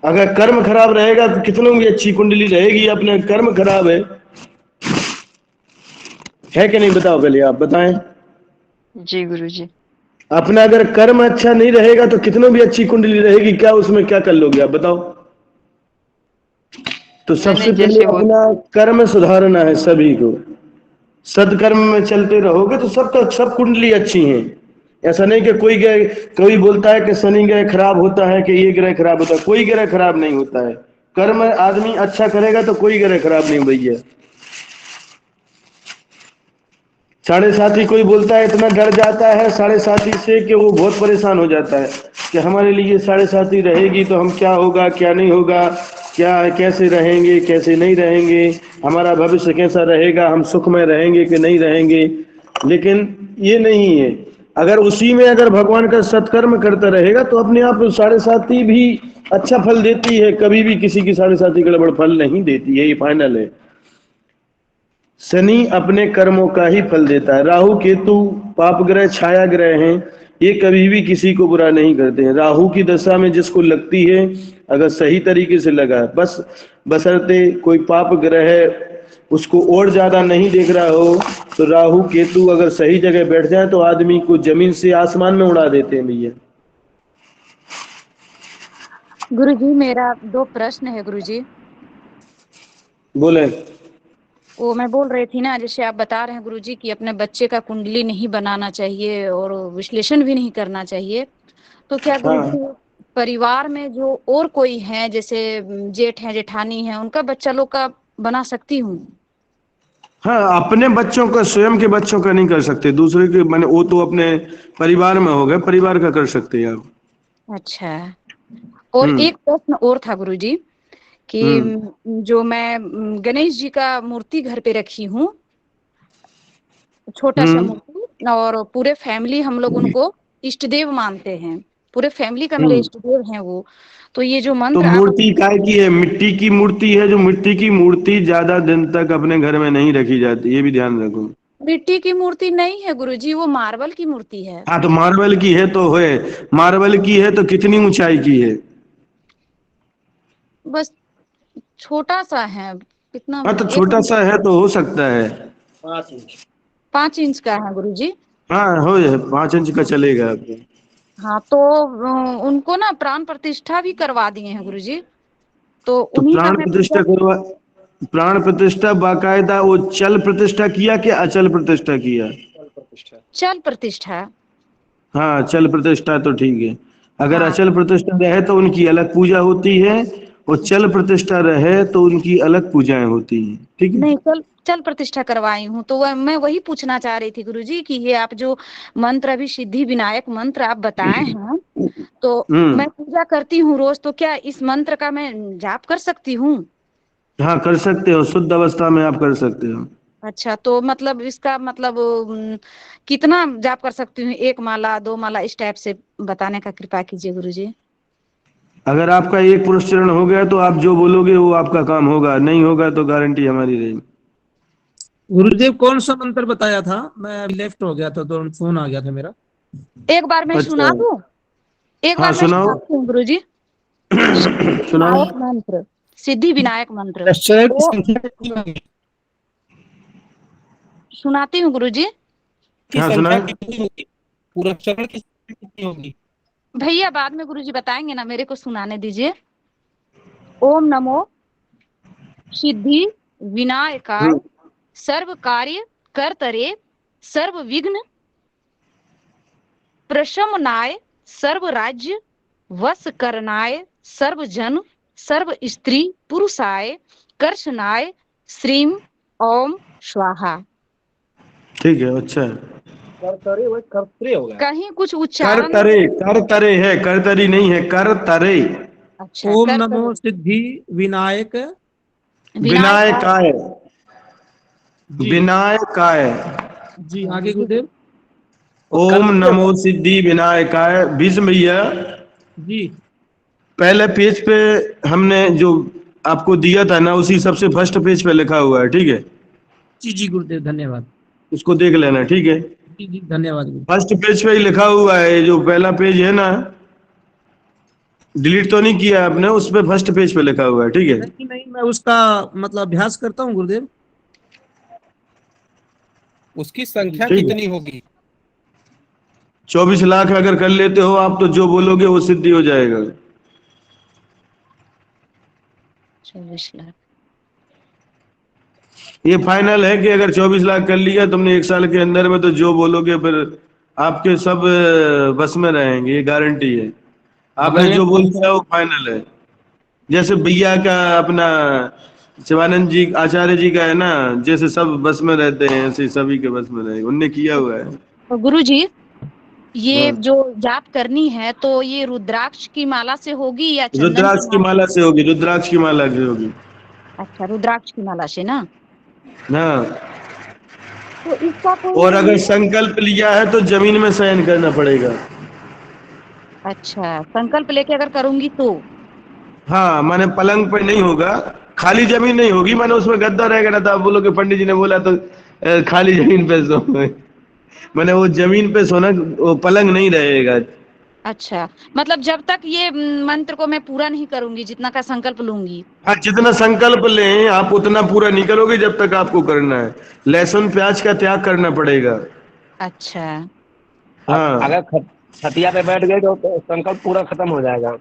अगर कर्म खराब रहेगा तो कितनों की अच्छी कुंडली रहेगी। अपने कर्म खराब है कि नहीं, बताओ पहले आप बताएं। जी गुरुजी। अपना अगर कर्म अच्छा नहीं रहेगा तो कितनों भी अच्छी कुंडली रहेगी, क्या उसमें क्या कर लोगे आप बताओ। तो सबसे पहले अपना कर्म सुधारना है सभी को। सदकर्म में चलते रहोगे तो सब कुंडली अच्छी हैं। ऐसा नहीं कि कोई बोलता है कि शनि ग्रह खराब होता है कि ये ग्रह खराब होता है। कोई ग्रह खराब नहीं होता है। कर्म आदमी अच्छा करेगा तो कोई ग्रह खराब नहीं भैया। साढ़े साथी कोई बोलता है इतना डर जाता है साढ़े साथी से कि वो बहुत परेशान हो जाता है कि हमारे लिए साढ़े साथी रहेगी तो हम क्या होगा क्या नहीं होगा, क्या कैसे रहेंगे कैसे नहीं रहेंगे, हमारा भविष्य कैसा रहेगा, हम सुख में रहेंगे कि नहीं रहेंगे। लेकिन ये नहीं है। अगर उसी में अगर भगवान का सत्कर्म करता रहेगा तो अपने आप साढ़े साथी भी अच्छा फल देती है। कभी भी किसी की साढ़े साथी गड़बड़ फल नहीं देती है, ये फाइनल है। शनि अपने कर्मों का ही फल देता है। राहु केतु पाप ग्रह छाया ग्रह हैं, ये कभी भी किसी को बुरा नहीं करते हैं। राहु की दशा में जिसको लगती है अगर सही तरीके से लगा, बस बशर्ते कोई पाप ग्रह उसको और ज्यादा नहीं देख रहा हो, तो राहु केतु अगर सही जगह बैठ जाए तो आदमी को जमीन से आसमान में उड़ा देते हैं भैया। गुरुजी मेरा 2 प्रश्न है गुरुजी। बोले। वो मैं बोल रही थी ना, जैसे आप बता रहे हैं गुरुजी कि अपने बच्चे का कुंडली नहीं बनाना चाहिए और विश्लेषण भी नहीं करना चाहिए, तो क्या गुरुजी परिवार में जो और कोई है जैसे जेठ है जेठानी है उनका बच्चा लोग का बना सकती हूँ? हाँ, अपने बच्चों का स्वयं के बच्चों का नहीं कर सकते, दूसरे के मैंने वो तो अपने परिवार में हो गए, परिवार का कर सकते हैं आप। अच्छा। और एक प्रश्न और था गुरुजी कि जो मैं गणेश जी का मूर्ति घर पे रखी हूँ, छोटा सा मूर्ति, और पूरे फैमिली हम लोग उनको इष्ट देव मानते हैं। पूरे फैमिली का मेरे इष्ट देव हैं वो। तो ये जो मंत्र तो मूर्ति काय की है? मिट्टी की मूर्ति है। जो मिट्टी की मूर्ति ज्यादा दिन तक अपने घर में नहीं रखी जाती, ये भी ध्यान रखो। मिट्टी की मूर्ति नहीं है गुरुजी, वो मार्बल की मूर्ति है। हाँ, तो मार्बल की है तो है। मार्बल की है तो कितनी ऊंचाई की है? बस छोटा सा है। कितना? हाँ, तो छोटा सा है तो हो सकता है 5 इंच का है गुरुजी। हाँ, हो जाए 5 इंच का चलेगा आपको। हाँ, तो उनको ना प्राण प्रतिष्ठा भी करवा दिए हैं गुरुजी। तो प्राण प्रतिष्ठा बाकायदा वो चल प्रतिष्ठा किया कि अचल प्रतिष्ठा किया? चल प्रतिष्ठा। हाँ, चल प्रतिष्ठा तो ठीक है। अगर अचल प्रतिष्ठा रहे तो उनकी अलग पूजा होती है वो चल प्रतिष्ठा रहे तो उनकी अलग पूजाएं होती हैं, ठीक है। नहीं, चल चल प्रतिष्ठा करवाई हूँ, तो मैं वही पूछना चाह रही थी गुरुजी कि ये आप जो मंत्र अभी सिद्धि विनायक मंत्र आप बताए हैं, तो मैं पूजा करती हूँ रोज, तो क्या इस मंत्र का मैं जाप कर सकती हूँ? हाँ कर सकते हो, शुद्ध अवस्था में आप कर सकते हो। अच्छा, तो मतलब इसका मतलब कितना जाप कर सकती हूँ? 1 माला 2 माला इस टाइप से बताने का कृपा कीजिए गुरुजी। अगर आपका एक पुरस्चरण हो गया तो आप जो बोलोगे वो आपका काम होगा, नहीं होगा तो गारंटी हमारी रहेगी। गुरुदेव कौन सा मंत्र बताया था? मैं अभी लेफ्ट हो गया था तो फोन आ गया था मेरा। एक बार मैं सुना अच्छा, दूं? एक हाँ बार मैं सुनाओ। सुनाती हूँ गुरुजी। सिद्धि सुनाओ। विनायक मंत्र, सिद्धि विनायक मंत्र पुरस्चरण की तो संख्या कितनी होगी? सुनाती हूँ गुरुजी। की हाँ संख्या सुनाओ। कितनी होगी? पुरस्चरण की संख्या कितनी होगी? भैया बाद में गुरुजी बताएंगे ना, मेरे को सुनाने दीजिए। ओम नमो सिद्धि विनायकाय सर्व कार्य करतरे सर्व विघ्न प्रशमनाय सर्व राज्य वश करनाय सर्व जन सर्व स्त्री पुरुषाय कर्षनाय श्रीम ओम स्वाहा। ठीक है, अच्छा है। करतरे वो कर्तरे होगा। कहीं कुछ कर उच्चारण तरे, कर तरे है, कर तरी नहीं है, कर तरे। अच्छा ओम कर नमो सिद्धि विनायक विनायकाय, जी विनायकाय। जी आगे गुरुदेव। ओम नमो सिद्धि विनायकाय। भीष्म भैया, जी पहले पेज पे हमने जो आपको दिया था ना, उसी सबसे फर्स्ट पेज पे लिखा हुआ है, ठीक है। जी जी गुरुदेव धन्यवाद। उसको देख लेना, ठीक है। जी जी धन्यवाद गुरुदेव। फर्स्ट पेज पे ही लिखा हुआ है, जो पहला पेज है ना, डिलीट तो नहीं किया आपने, उस पे फर्स्ट पेज पे लिखा हुआ है, ठीक है। नहीं नहीं, मैं उसका मतलब अभ्यास करता हूँ गुरुदेव। उसकी संख्या ठीक है। कितनी होगी? 24 लाख अगर कर लेते हो आप तो जो बोलोगे वो सिद्धि हो जाएगा। 24 लाख। ये फाइनल है कि अगर 24 लाख कर लिया तुमने 1 साल के अंदर में, तो जो बोलोगे फिर आपके सब बस में रहेंगे, ये गारंटी है। आपने जो बोल दिया वो फाइनल है। जैसे भैया का अपना शिवानंद जी आचार्य जी का है ना, जैसे सब बस में रहते हैं ऐसे सभी के बस में रहेंगे, उनने किया हुआ है। तो गुरुजी ये हाँ। जो जाप करनी है तो ये रुद्राक्ष की माला से होगी या चंदन रुद्राक्ष की माला से होगी, रुद्राक्ष की माला से होगी। अच्छा, रुद्राक्ष की माला से ना। हाँ, तो इसका और अगर कोई संकल्प लिया है तो जमीन में शयन करना पड़ेगा। अच्छा, संकल्प लेके अगर करूंगी तो हाँ, माने पलंग पे नहीं होगा, खाली जमीन नहीं होगी, माने उसमें गद्दा रहेगा ना, तो आप बोलोगे पंडित जी ने बोला तो खाली जमीन पे सो। माने वो जमीन पे सोना, वो पलंग नहीं रहेगा। अच्छा, मतलब जब तक ये मंत्र को मैं पूरा नहीं करूंगी, जितना का संकल्प लूंगी। हाँ, जितना संकल्प लें आप उतना पूरा नहीं करोगे जब तक आपको करना है। लहसुन प्याज का त्याग करना पड़ेगा। अच्छा हाँ, अगर खटिया पे बैठ गए तो संकल्प पूरा खत्म हो जाएगा।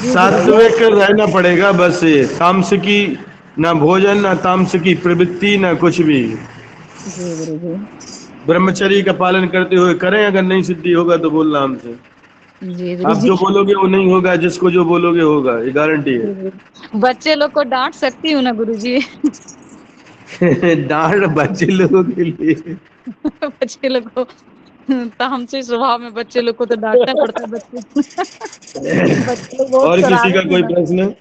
सात्विक रहना पड़ेगा बस। ये तामसिकी ना भोजन, ना तामसिकी प्रवृत्ति, ना कुछ भी। जी गुरुजी। ब्रह्मचर्य का पालन करते हुए करें, अगर नहीं सिद्धि होगा तो बोलना हमसे। जी आप गुरुजी। जो बोलोगे वो नहीं होगा, जिसको जो बोलोगे होगा, ये गारंटी है। बच्चे लोग को डांट सकती हूँ ना गुरुजी? डांट बच्चे लोगों के लिए। बच्चे लोग को तामसिक स्वभाव में बच्चे लोग को तो डांटना पड़ता है। बच्चे लोग बहुत और किसी का शरारत है कोई ना। प्रश्न?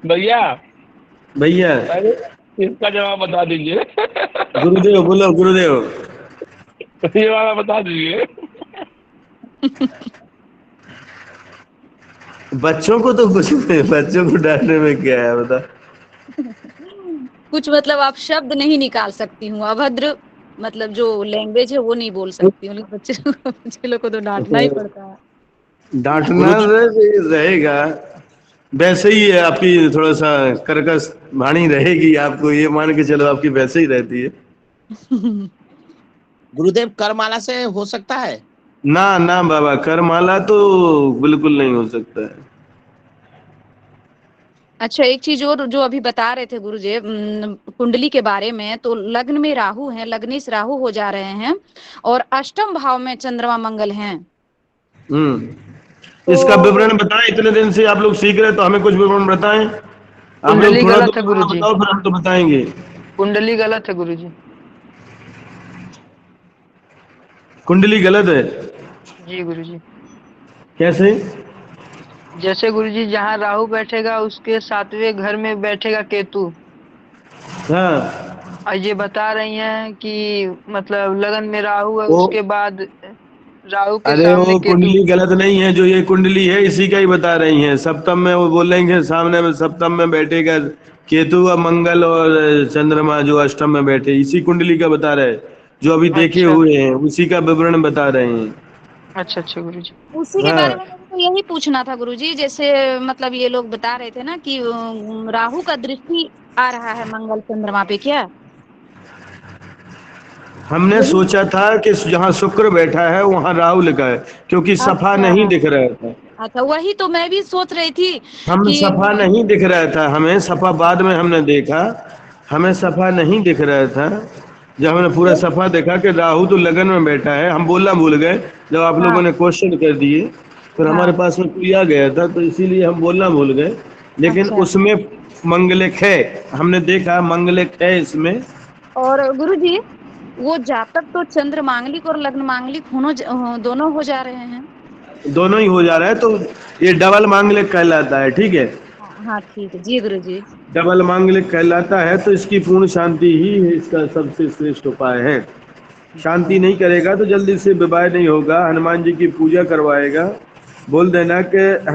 भैया भैया पहले इसका जवाब बता दीजिए। गुरुदेव बोलो, गुरुदेव। ये वाला बता दीजिए। बच्चों को तो कुछ नहीं, बच्चों को डांटने में क्या है बता। कुछ मतलब आप शब्द नहीं निकाल सकती हूँ, अभद्र मतलब जो लैंग्वेज है वो नहीं बोल सकती हूँ, लेकिन बच्चे लोग को तो डांटना ही पड़ता है। डांटना रहेगा। वैसे ही है आपकी, थोड़ा सा कर्कश वाणी रहेगी, आपको ये मान के चलो आपकी वैसे ही रहती है। गुरुदेव करमाला से हो सकता है? ना ना बाबा, करमाला तो बिल्कुल नहीं हो सकता है। अच्छा, एक चीज और जो अभी बता रहे थे गुरुजी कुंडली के बारे में, तो लग्न में राहु है, लग्नेश राहु हो जा रहे हैं और अष्टम भाव में चंद्रमा मंगल हैं। इसका विवरण बताएं, इतने दिन से आप लोग सीख रहे हैं तो हमें कुछ विवरण बताएं। आप लोग कुंडली थोड़ा गलत तो है गुरुजी, बताओ, फिर हम तो बताएंगे। कुंडली गलत है गुरुजी। कुंडली गलत है? जी गुरुजी। कैसे? जैसे गुरुजी जहाँ राहु बैठेगा उसके 7वें घर में बैठेगा केतु, हाँ, और ये बता रही हैं कि मतलब लगन में राहु है, वो उसके बाद राहु के अरे सामने वो केतु। कुंडली गलत नहीं है, जो ये कुंडली है इसी का ही बता रही हैं। सप्तम में वो बोलेंगे सामने में सप्तम में बैठेगा केतु और मंगल और चंद्रमा जो अष्टम में बैठे, इसी कुंडली का बता रहे हैं। जो अभी देखे अच्छा हुए हैं उसी का विवरण बता रहे हैं। अच्छा अच्छा गुरुजी। उसी के बारे हाँ, में मेरे को यही पूछना था गुरुजी, जैसे मतलब ये लोग बता रहे थे ना कि राहु का दृष्टि आ रहा है मंगल चंद्रमा पे, क्या हमने यही? सोचा था कि जहाँ शुक्र बैठा है वहाँ राहु लिखा है, क्योंकि सफा अच्छा नहीं दिख रहा था। अच्छा, वही तो मैं भी सोच रही थी हम कि सफा नहीं दिख रहा था, हमें सफा बाद में हमने देखा, हमें सफा नहीं दिख रहा था। जब हमने पूरा सफा देखा कि राहु तो लगन में बैठा है, हम बोलना भूल गए जब आप हाँ लोगों ने क्वेश्चन कर दिए, फिर हमारे हाँ, पास में कोई आ गया था तो इसीलिए हम बोलना भूल गए। लेकिन अच्छा। उसमें मंगलिक है, हमने देखा मंगलिक है इसमें। और गुरुजी वो जातक तो चंद्र मांगलिक और लग्न मांगलिक दोनों हो जा रहे हैं। दोनों ही हो जा रहा है, तो ये डबल मांगलिक कहलाता है, ठीक है। हाँ हाँ, ठीक है जी गुरुजी। डबल मांगलिक कहलाता है, तो इसकी पूर्ण शांति ही इसका सबसे श्रेष्ठ उपाय है। शांति नहीं करेगा तो जल्दी से विवाह नहीं होगा। हनुमान जी की पूजा करवाएगा, बोल देना कि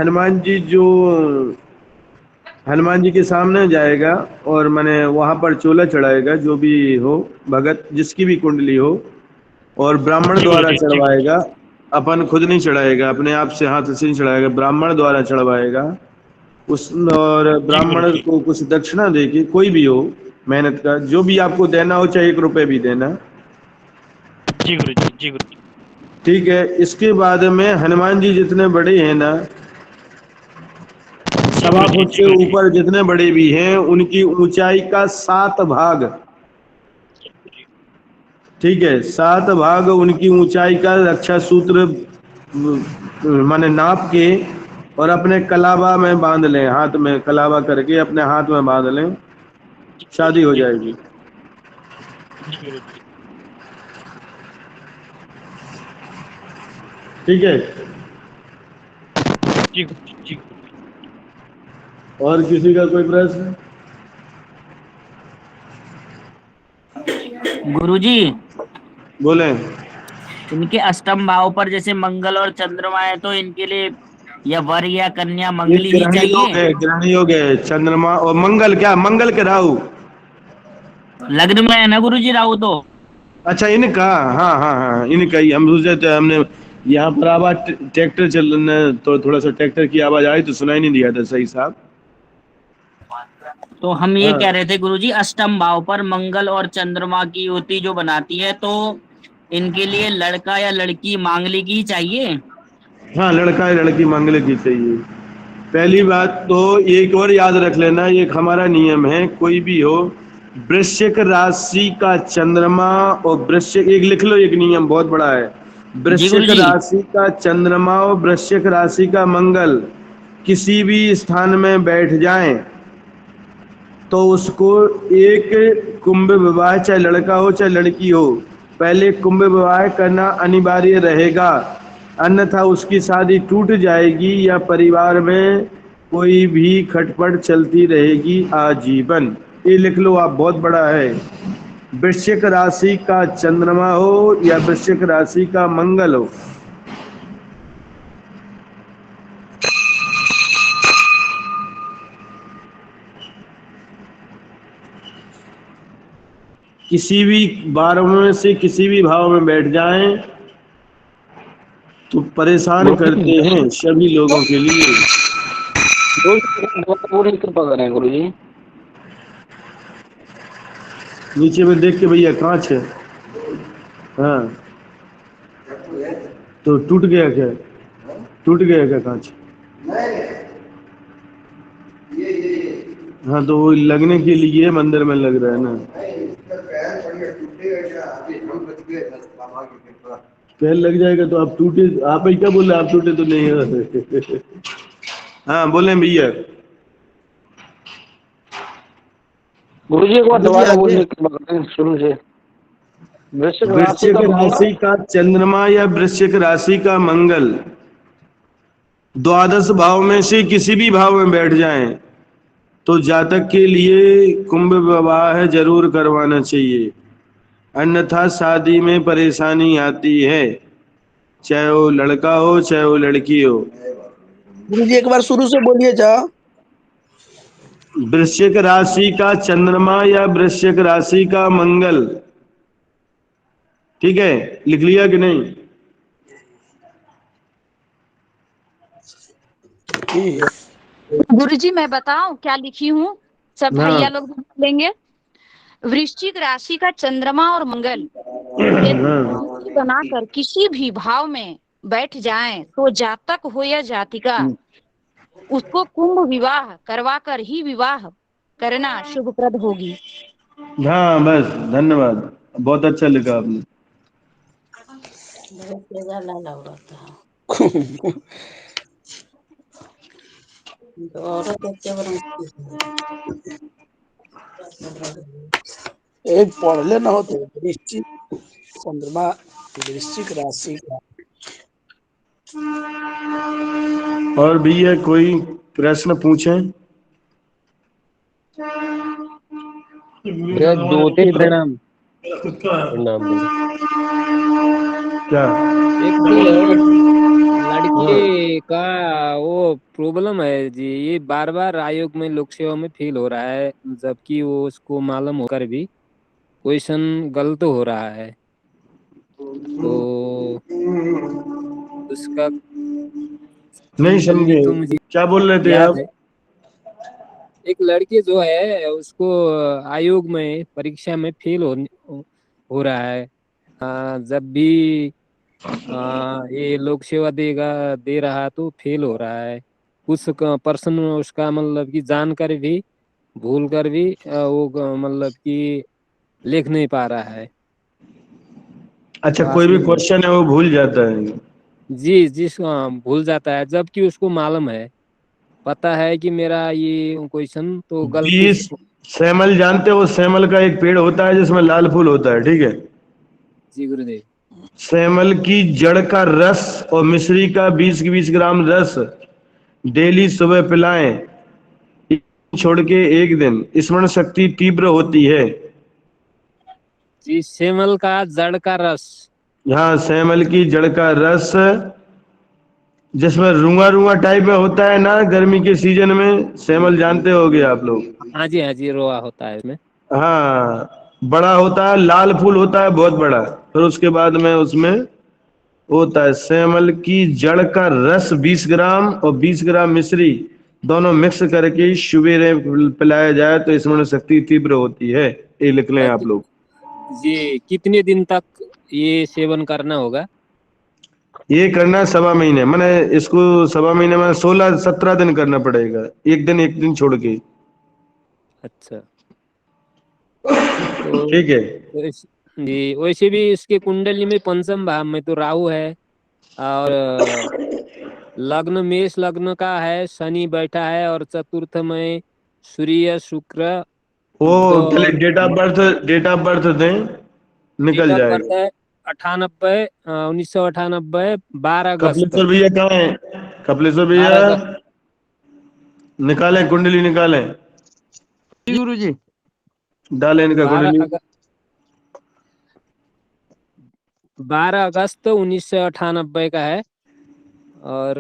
हनुमान जी के सामने जाएगा और मैंने वहां पर चोला चढ़ाएगा, जो भी हो भगत जिसकी भी कुंडली हो, और ब्राह्मण जी द्वारा गुरुजी, जी गुरुजी। चढ़वाएगा। अपन खुद नहीं चढ़ाएगा, अपने आप से हाथ से नहीं चढ़ाएगा, ब्राह्मण द्वारा चढ़वाएगा उस। और जी ब्राह्मण गुरुजी, को कुछ दक्षिणा देके, कोई भी हो मेहनत का जो भी आपको देना हो, चाहे 1 रुपए भी देना, जी गुरुजी, जी गुरुजी। ठीक है। इसके बाद में हनुमान जी जितने बड़े हैं ना, जी सवा गुरुजी, फुट जी से गुरुजी। ऊपर जितने बड़े भी हैं, उनकी ऊंचाई का 7 भाग, ठीक है, 7 भाग उनकी ऊंचाई का रक्षा सूत्र माने नाप के और अपने कलावा में बांध लें, हाथ में कलावा करके अपने हाथ में बांध लें, जी शादी गुरुजी, हो जी जाएगी। जी गुरुजी। ठीक है। जी गुरुजी, जी गुरुजी। और किसी का कोई प्रश्न? गुरुजी बोले। इनके अष्टम भाव पर जैसे मंगल और चंद्रमा है, तो इनके लिए या वर या कन्या ये मंगली ही ग्रहण योग चाहिए। है, ग्रहण योग है। चंद्रमा और मंगल, क्या मंगल के राहु? लग्न में है ना गुरुजी राहु तो। अच्छा, इनका, हाँ हाँ हाँ, इनका ही हम सोचे थे। हमने यहाँ पर आवाज ट्रैक्टर चलने, तो थोड़ा सा ट्रैक्टर की आवाज आई तो सुनाई नहीं दिया था सही साहब। तो हम ये हाँ कह रहे थे गुरुजी, अष्टम भाव पर मंगल और चंद्रमा की युति जो बनाती है, तो इनके लिए लड़का या लड़की मांगलिक ही चाहिए। हाँ, लड़का है लड़की मंगलिक ही चाहिए। पहली बात तो एक और याद रख लेना, ये एक हमारा नियम है, कोई भी हो, वृश्चिक राशि का चंद्रमा और वृश्चिक, एक लिख लो, एक नियम बहुत बड़ा है। जी वृश्चिक गुरुजी। राशि का चंद्रमा और वृश्चिक राशि का मंगल किसी भी स्थान में बैठ जाएं तो उसको एक कुंभ विवाह, चाहे लड़का हो चाहे लड़की हो, पहले कुंभ विवाह करना अनिवार्य रहेगा, अन्यथा उसकी शादी टूट जाएगी या परिवार में कोई भी खटपट चलती रहेगी आजीवन। ये लिख लो आप, बहुत बड़ा है। वृश्चिक राशि का चंद्रमा हो या वृश्चिक राशि का मंगल हो, किसी भी 12 में से किसी भी भाव में बैठ जाएं तो परेशान करते हैं सभी लोगों के लिए। पूरी कृपा करें गुरु जी। नीचे में देख के भैया कांच है, हाँ, तो टूट गया क्या? टूट गया क्या कांच? हाँ, तो वो लगने के लिए मंदिर में लग रहा है ना। पैर लग जाएगा तो आप टूटे, आप ही क्या बोले, आप टूटे तो नहीं हो। हाँ बोले भैया। गुरुजी एक बार गुरुजी दोबारा आगे। बोलने की बात सुन लीजिए। वृश्चिक राशि वृश्चिक का राशि का चंद्रमा या वृश्चिक राशि का मंगल द्वादश भाव में से किसी भी भाव में बैठ जाएं तो जातक के लिए कुंभ विवाह जरूर करवाना चाहिए, अन्यथा शादी में परेशानी आती है, चाहे वो लड़का हो चाहे वो लड़की हो। गुरुजी एक बार शुरू से बोलिए जा। वृश्चिक राशि का चंद्रमा या वृश्चिक राशि का मंगल, ठीक है, लिख लिया कि नहीं? गुरुजी मैं बताऊं क्या लिखी हूँ, सब हाँ। भैया लोग भी लेंगे। वृश्चिक राशि का चंद्रमा और मंगल यदि राशि बनाकर किसी भी भाव में बैठ जाएं तो जातक हो या जातिका उसको कुंभ विवाह करवाकर ही विवाह करना शुभप्रद होगी। हाँ बस, धन्यवाद, बहुत अच्छा लिखा आपने। एक पढ़ लेना हो तो वृश्चिक चंद्रमा वृश्चिक राशि का। और भैया कोई प्रश्न पूछें? दो तीन प्रणाम प्रणाम बोलो। क्या? एक तो लड़के का वो प्रॉब्लम है जी, ये बार बार आयोग में लोक सेवा में फेल हो रहा है, जबकि वो उसको मालूम होकर भी क्वेश्चन गलत हो रहा है, तो उसका नहीं कुंडली समझे, तो मुझे क्या बोल रहे थे याद आप? है। एक लड़के जो है उसको आयोग में परीक्षा में फेल हो रहा है, जब भी ये लोक सेवा दे रहा तो फेल हो रहा है। कुछ पर्सन उसका मतलब कि जानकर भी भूल कर भी वो मतलब कि लिख नहीं पा रहा है। अच्छा, पास कोई भी नहीं हो क्वेश्चन है वो भूल जाता है? जी भूल जाता है, जबकि उसको मालूम है, पता है कि मेरा ये क्वेश्चन तो गलती जी, से। सैमल जानते हो, सैमल का एक पेड़ होता है जिसमें लाल फूल होता है, ठीक है? जी गुरुदेव। सैमल की जड़ का रस और मिश्री का 20 ग्राम रस डेली सुबह पिलाएं, छोड़ के एक दिन, स्मरण शक्ति तीव्र होती है। जी सेमल का जड़ का रस। हाँ, सैमल की जड़ का रस जिसमें रुआ रुआ टाइप में होता है ना, गर्मी के सीजन में, सैमल जानते होगे आप लोग। हाँ जी रोआ होता है इसमें। हाँ, बड़ा होता है, लाल फूल होता है बहुत बड़ा, फिर उसके बाद में उसमें होता है सैमल की जड़ का रस 20 ग्राम और 20 ग्राम मिश्री दोनों मिक्स करके सुबह पिलाया जाए तो स्मरण शक्ति तीव्र होती है। ये लिख लें आप लोग। जी कितने दिन तक ये सेवन करना होगा? ये करना है 1.25 महीने, मैंने इसको 1.25 महीने में 16-17 दिन करना पड़ेगा, एक दिन छोड़ के। अच्छा तो ठीक है। जी वैसे भी इसके कुंडली में पंचम भाव में तो राहु है, और लग्न मेष लग्न का है, शनि बैठा है, और चतुर्थ में सूर्य शुक्र वो बुध पहले और डेट ऑफ बर्थ दें, डेट निकल ऑफ बर्थ जाएगा। है 1998 12 अगस्त। कपिलेश्वर भैया कहाँ है? कपिलेश्वर भैया 12 अगस्त। निकालें, कुंडली निकालें, गुरु जी डालें इनका 12 कुंडली। अगस्त 12 अगस्त 1998 का है, और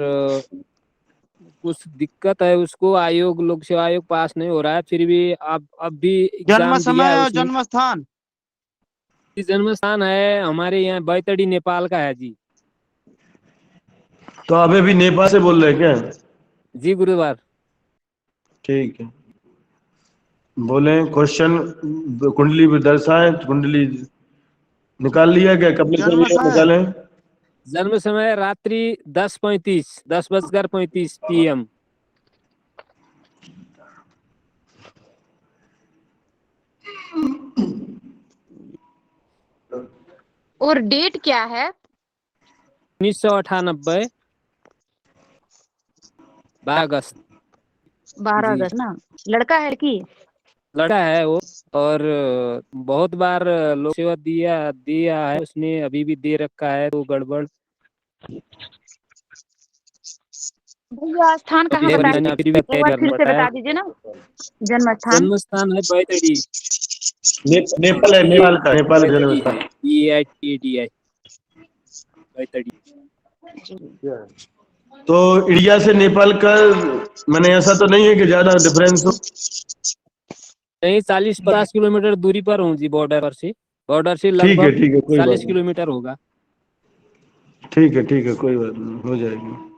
कुछ दिक्कत है उसको, आयोग लोक सेवा आयोग पास नहीं हो रहा है, फिर भी अब भी जन्म एग्जाम दिया समय है और उसने। जन्म स्थान? जन्म स्थान है हमारे यहाँ बैतडी नेपाल का है जी। तो आप अभी नेपाल से बोल रहे हैं क्या? जी गुरुवार। ठीक है, बोले क्वेश्चन, कुंडली भी दर्शाएं, कुंडली निकाल लिया क्या? कपिलेश्वर जन्म भैया समय निकालें। जन्म समय रात्रि 10:35 PM। और डेट क्या है? 1998 12 अगस्त 12 जी। अगस्त ना। लड़का है लड़की? लड़का है वो, और बहुत बार लोक सेवा दिया है उसने, अभी भी दे रखा है, तो गड़बड़ भैया स्थान कहाँ फिर बताइए, भी एक बार करना फिर से पड़ता है। बता दीजिए ना, जन्म स्थान। जन्म स्थान है बैतडी। नेपाल है, नेपाल का, नेपाल का बैतडी जन्म है, BITDI बैतडी। तो इंडिया से नेपाल का मैंने ऐसा तो नहीं है कि ज्यादा डिफरेंस हो? नहीं, 40-50 किलोमीटर दूरी पर हूँ जी, बॉर्डर से ठीक है, लगभग ठीक है, कोई बात 40 नहीं। किलोमीटर होगा। ठीक है, कोई बात नहीं, हो जाएगी।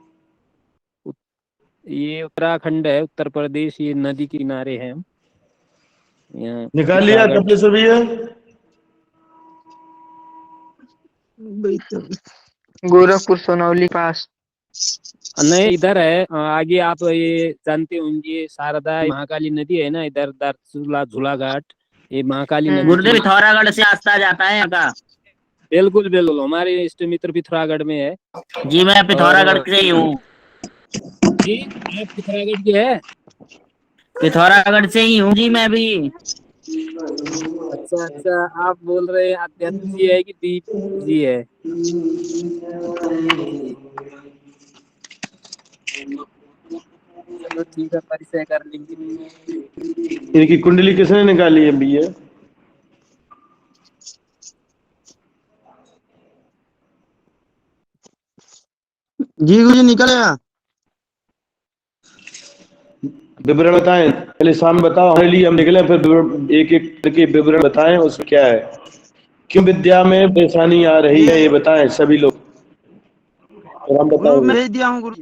ये उत्तराखंड है, उत्तर प्रदेश, ये नदी के किनारे है हम। यहाँ निकाल लिया पिथौरागढ़। कपड़े से भैया? गोरखपुर सोनौली पास। नहीं, इधर है आगे, आप ये जानते होंगे, शारदा महाकाली नदी है ना, इधर दारचूला झूला घाट, ये महाकाली नदी गुरुदेव की। पिथौरागढ़ से रास्ता जाता है यहाँ का। बिल्कुल बिल्कुल, हमारे इष्ट मित्र पिथौरागढ़ में है। जी मैं पिथौरागढ़ से ही हूँ। जी आप पिथौरागढ़ के है? पिथौरागढ़ से ही हूँ जी मैं भी। अच्छा, आप बोल रहे हैं आध्यात्म जी है कि दीप जी है? चलो ठीक है, परिचय कर लेंगे। इनकी कुंडली किसने निकाली है भैया? जी गुरुजी निकल आया। विवरण बताएं, पहले सामने बताओ हमारे लिए, हम निकले, फिर एक एक करके विवरण बताएं उसमें क्या है, क्यों विद्या में परेशानी आ रही है, ये बताएं सभी लोग, और हम गुरु बताएंगे। मैं भेज दिया हूँ गुरु।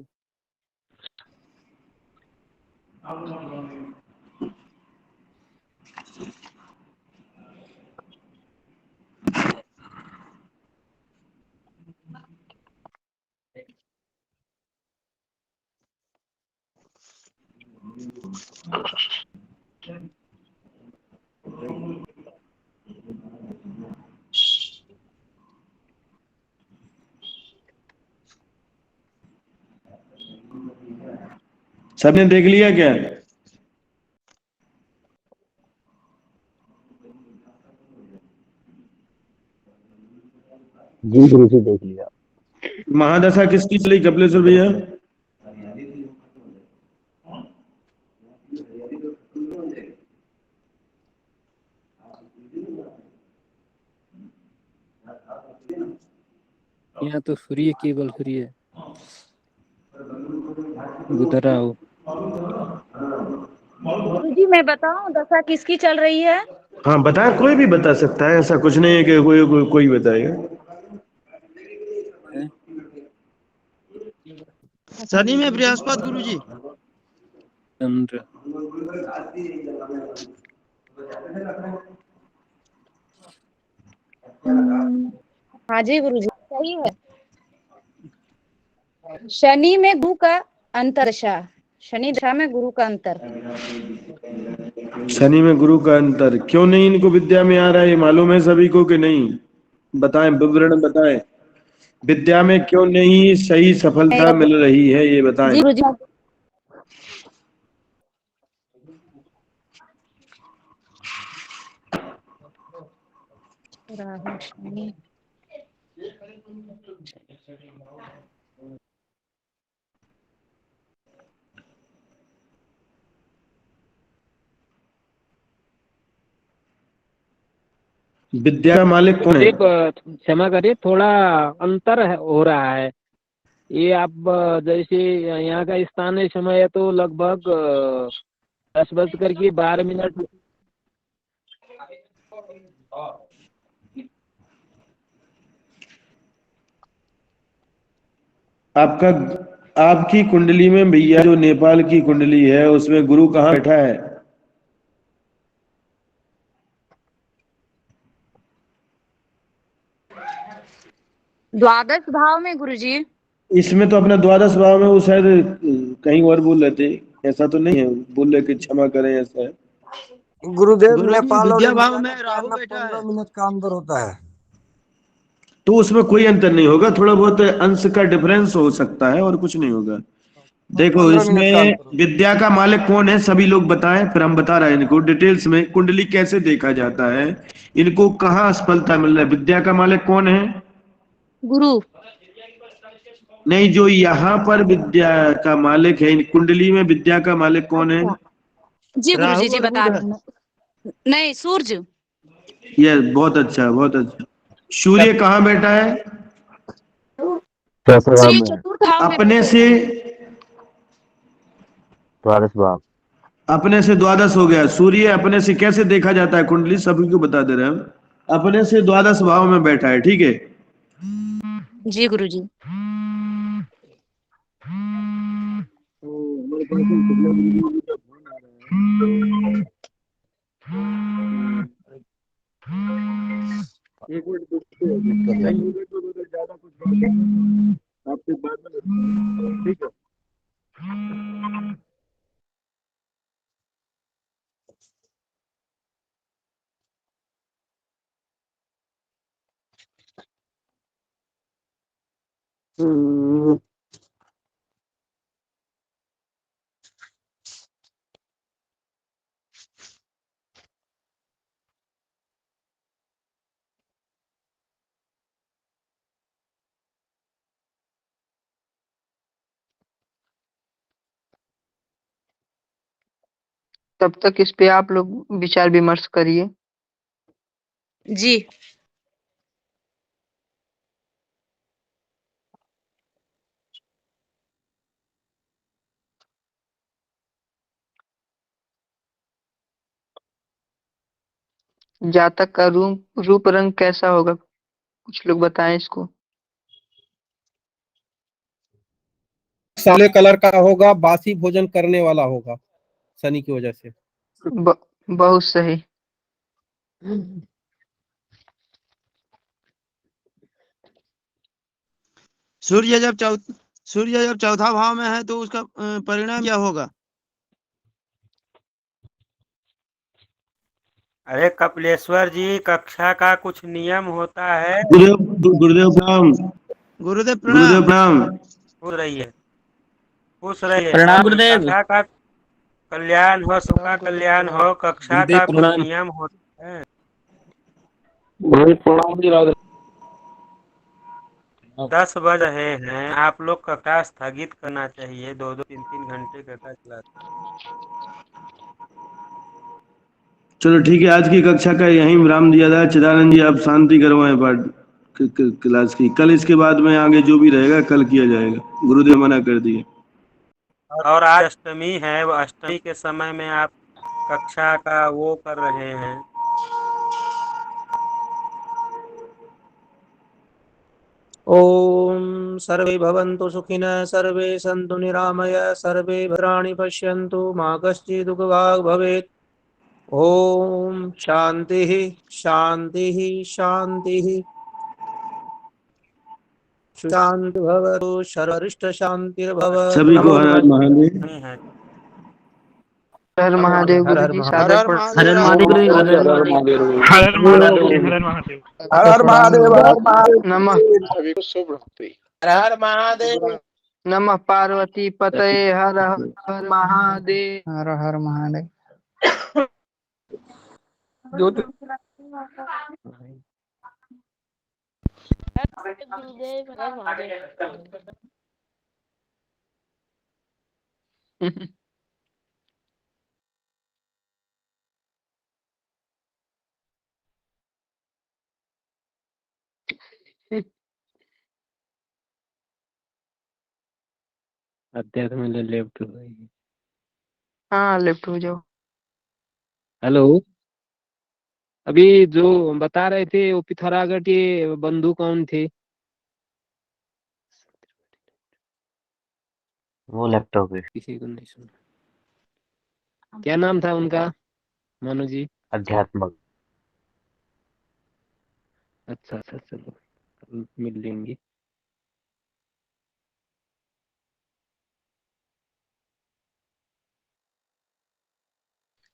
सबने देख लिया क्या? जी गुरु जी देख लिया। महादशा किसकी चली कपिलेश्वर भैया? यहाँ तो फ्री है, केवल फ्री है। गुदराओ। जी मैं बताऊं दशा किसकी चल रही है? हाँ बताए, कोई भी बता सकता है, ऐसा कुछ नहीं है कि कोई बताएगा। शनि में बृहस्पति गुरुजी। चंद्र। हाँ जी गुरुजी सही है। शनि में गुरु का अंतरदशा, शनि दशा में गुरु का अंतर। शनि में गुरु का अंतर क्यों नहीं इनको विद्या में आ रहा है, ये मालूम है सभी को कि नहीं? बताएं, विवरण बताएं, विद्या में क्यों नहीं सही सफलता मिल रही है, ये बताएं। जी गुरुजी। राहु शनि। विद्या का मालिक कौन है? क्षमा करिए, थोड़ा अंतर हो रहा है। ये आप जैसे यहाँ का स्थानीय समय है तो लगभग 10:12 आपका आपकी कुंडली में भैया जो नेपाल की कुंडली है उसमें गुरु कहाँ बैठा है? द्वादश भाव में गुरुजी। इसमें तो अपना द्वादश भाव में, वो शायद कहीं और बोल रहे थे, ऐसा तो नहीं है, बोल रहे कि क्षमा करें, ऐसा है। गुरुदेव गुरुजी नेपाल और विद्या इंडिया भाव में का राहु टाइम बैठा है। 15 मिनट का अंदर होता है। तो उसमें कोई अंतर नहीं होगा, थोड़ा बहुत अंश का डिफरेंस हो सकता है और कुछ नहीं होगा। देखो 15 मिनट का इसमें अंतर। विद्या का मालिक कौन है, सभी लोग बताएं, फिर हम बता रहे हैं इनको डिटेल्स में। कुंडली कैसे देखा जाता है, इनको कहाँ असफलता मिल रहा है, विद्या का मालिक कौन है? गुरु। नहीं, जो यहाँ पर विद्या का मालिक है, इन कुंडली में विद्या का मालिक कौन है? जी गुरुजी जी राहु और बता बुध। रही हूँ मैं। नहीं, सूर्य। ये बहुत अच्छा, बहुत अच्छा। सूर्य कहाँ बैठा है? चौथे भाव सूर्य में है, चतुर्थ भाव में अपने बैठे से हैं। द्वादश भाव। अपने से द्वादश हो गया। सूर्य अपने से कैसे देखा जाता है, कुंडली सभी को बता दे रहे हैं हम। अपने से द्वादश भाव में बैठा है, ठीक है। जी गुरुजी। एक मिनट ज्यादा कुछ आपके बाद में, ठीक है। तब तक इस पे आप लोग विचार विमर्श करिए। जी। जातक का रूप रंग कैसा होगा, कुछ लोग बताएं इसको। साले कलर का होगा, बासी भोजन करने वाला होगा शनि की वजह से। बहुत सही। सूर्य जब चौथा भाव में है तो उसका परिणाम क्या होगा? अरे कपिलेश्वर जी, कक्षा का कुछ नियम होता है। गुरुदेव प्रणाम। गुरुदेव गुरुदेव प्रणाम। प्रणाम। खुश रहिए, खुश रहिए। प्रणाम गुरुदेव। कक्षा का कल्याण हो, सबका कल्याण हो। कक्षा गुरुदेव का कुछ प्रणाम। नियम होता है। प्रणाम जी राधे। 10 बज रहे हैं, आप लोग कक्षा स्थगित करना चाहिए। 2-2 3-3 घंटे कक्षा चलाते। चलो ठीक है, आज की कक्षा का यहीं विराम दिया जाए। चिदानंद जी आप शांति करवाएं पाठ क्लास की। कल इसके बाद में आगे जो भी रहेगा कल किया जाएगा, गुरुदेव मना कर दिए। और आज अष्टमी है, वो अष्टमी के समय में आप कक्षा का वो कर रहे हैं। ओम सर्वे भवन्तु सुखिनः, सर्वे सन्तु निरामया, सर्वे भद्राणि पश्यन्तु, मा कश्चित् दुःखभाग् भवेत्। ओम शांति शांति शांति। शांति भवतु, सर्वरिष्ट शांतिर्भवतु। सभी को नमो हर हर नमः। महादेव। हर महादेव हर हर गुरुजी, महादेव। सादर हर हर महादेव गुरुजी, हर हर महादेव। हर हर महादेव जी, हर हर महादेव। हर हर महादेव, हर हर महादेव। नमः सभी को शुभ रात्रि। हर हर महादेव। नमः पार्वती पतये, हर हर महादेव। हर हर महादेव। गुरुदेव हर महादेव। अध्यात्म में लेफ्ट हो गई। हाँ लेफ्ट हो जाओ। हेलो, अभी जो बता रहे थे वो पिथौरागढ़ के बंधु कौन थे? वो लैपटॉप पे किसी को नहीं सुना। क्या नाम था उनका मानो जी? अध्यात्मक। अच्छा अच्छा, चलो कल मिल लेंगे।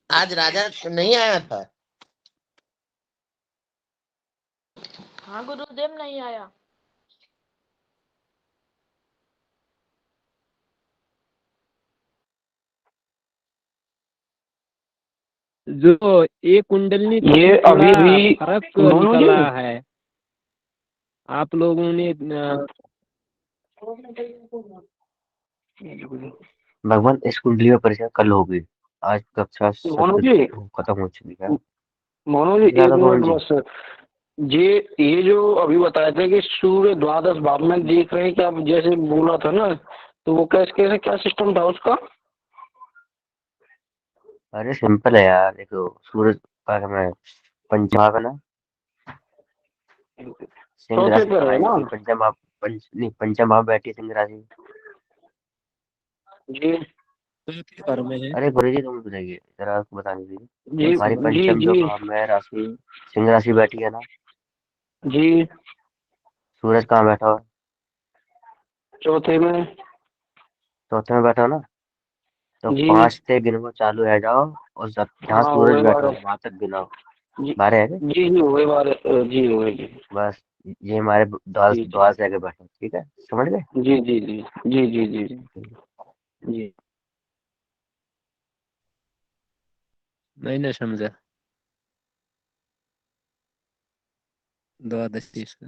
आज राजा नहीं आया था। हाँ गुरुदेव नहीं आया। जो ये कुंडलनी ये थोड़ा अभी भी फर्क मोनू जी निकला है। आप लोगों ने भगवान इस कुंडली में परीक्षा कल होगी। आज कक्षा मोनू सत्र जी खत्म हो चुकी है। मोनू जी क्या एक था मिनट कौन जी? बस। ये जो अभी बताए थे कि सूर्य द्वादश भाव में देख रहे हैं कि आप जैसे बोला था ना, तो वो कैसे कैसे क्या सिस्टम था उसका? अरे सिंपल है यार, देखो सूरज का मैं पंचभाव है ना, सिंह चौथे राशि पर कहाँ है है ना? जिसकी पंचम भाव नहीं पंचम भाव बैठी है सिंह राशि। जी घर में है। अरे गुरु जी तुम बताइए जरा, आपको बताने दीजिए। जी हमारी जी पंचम जो जी भाव में राशि सिंह राशि बैठी है ना, जी सूरज कहाँ बैठा हुआ है? चौथे में। चौथे में बैठा हो ना, तो जी 5 से गिनवो चालू है जाओ, और जहाँ हाँ सूरज वही बैठा बारे। हो वहां तक गिनाओ। जी 12 है क्या? जी जी वही बारे। जी वही जी बस ये हमारे द्वार जी द्वार से आगे बैठा है, ठीक है, समझ गए? जी जी जी जी जी जी जी जी। नहीं ना समझा द्वादशी से।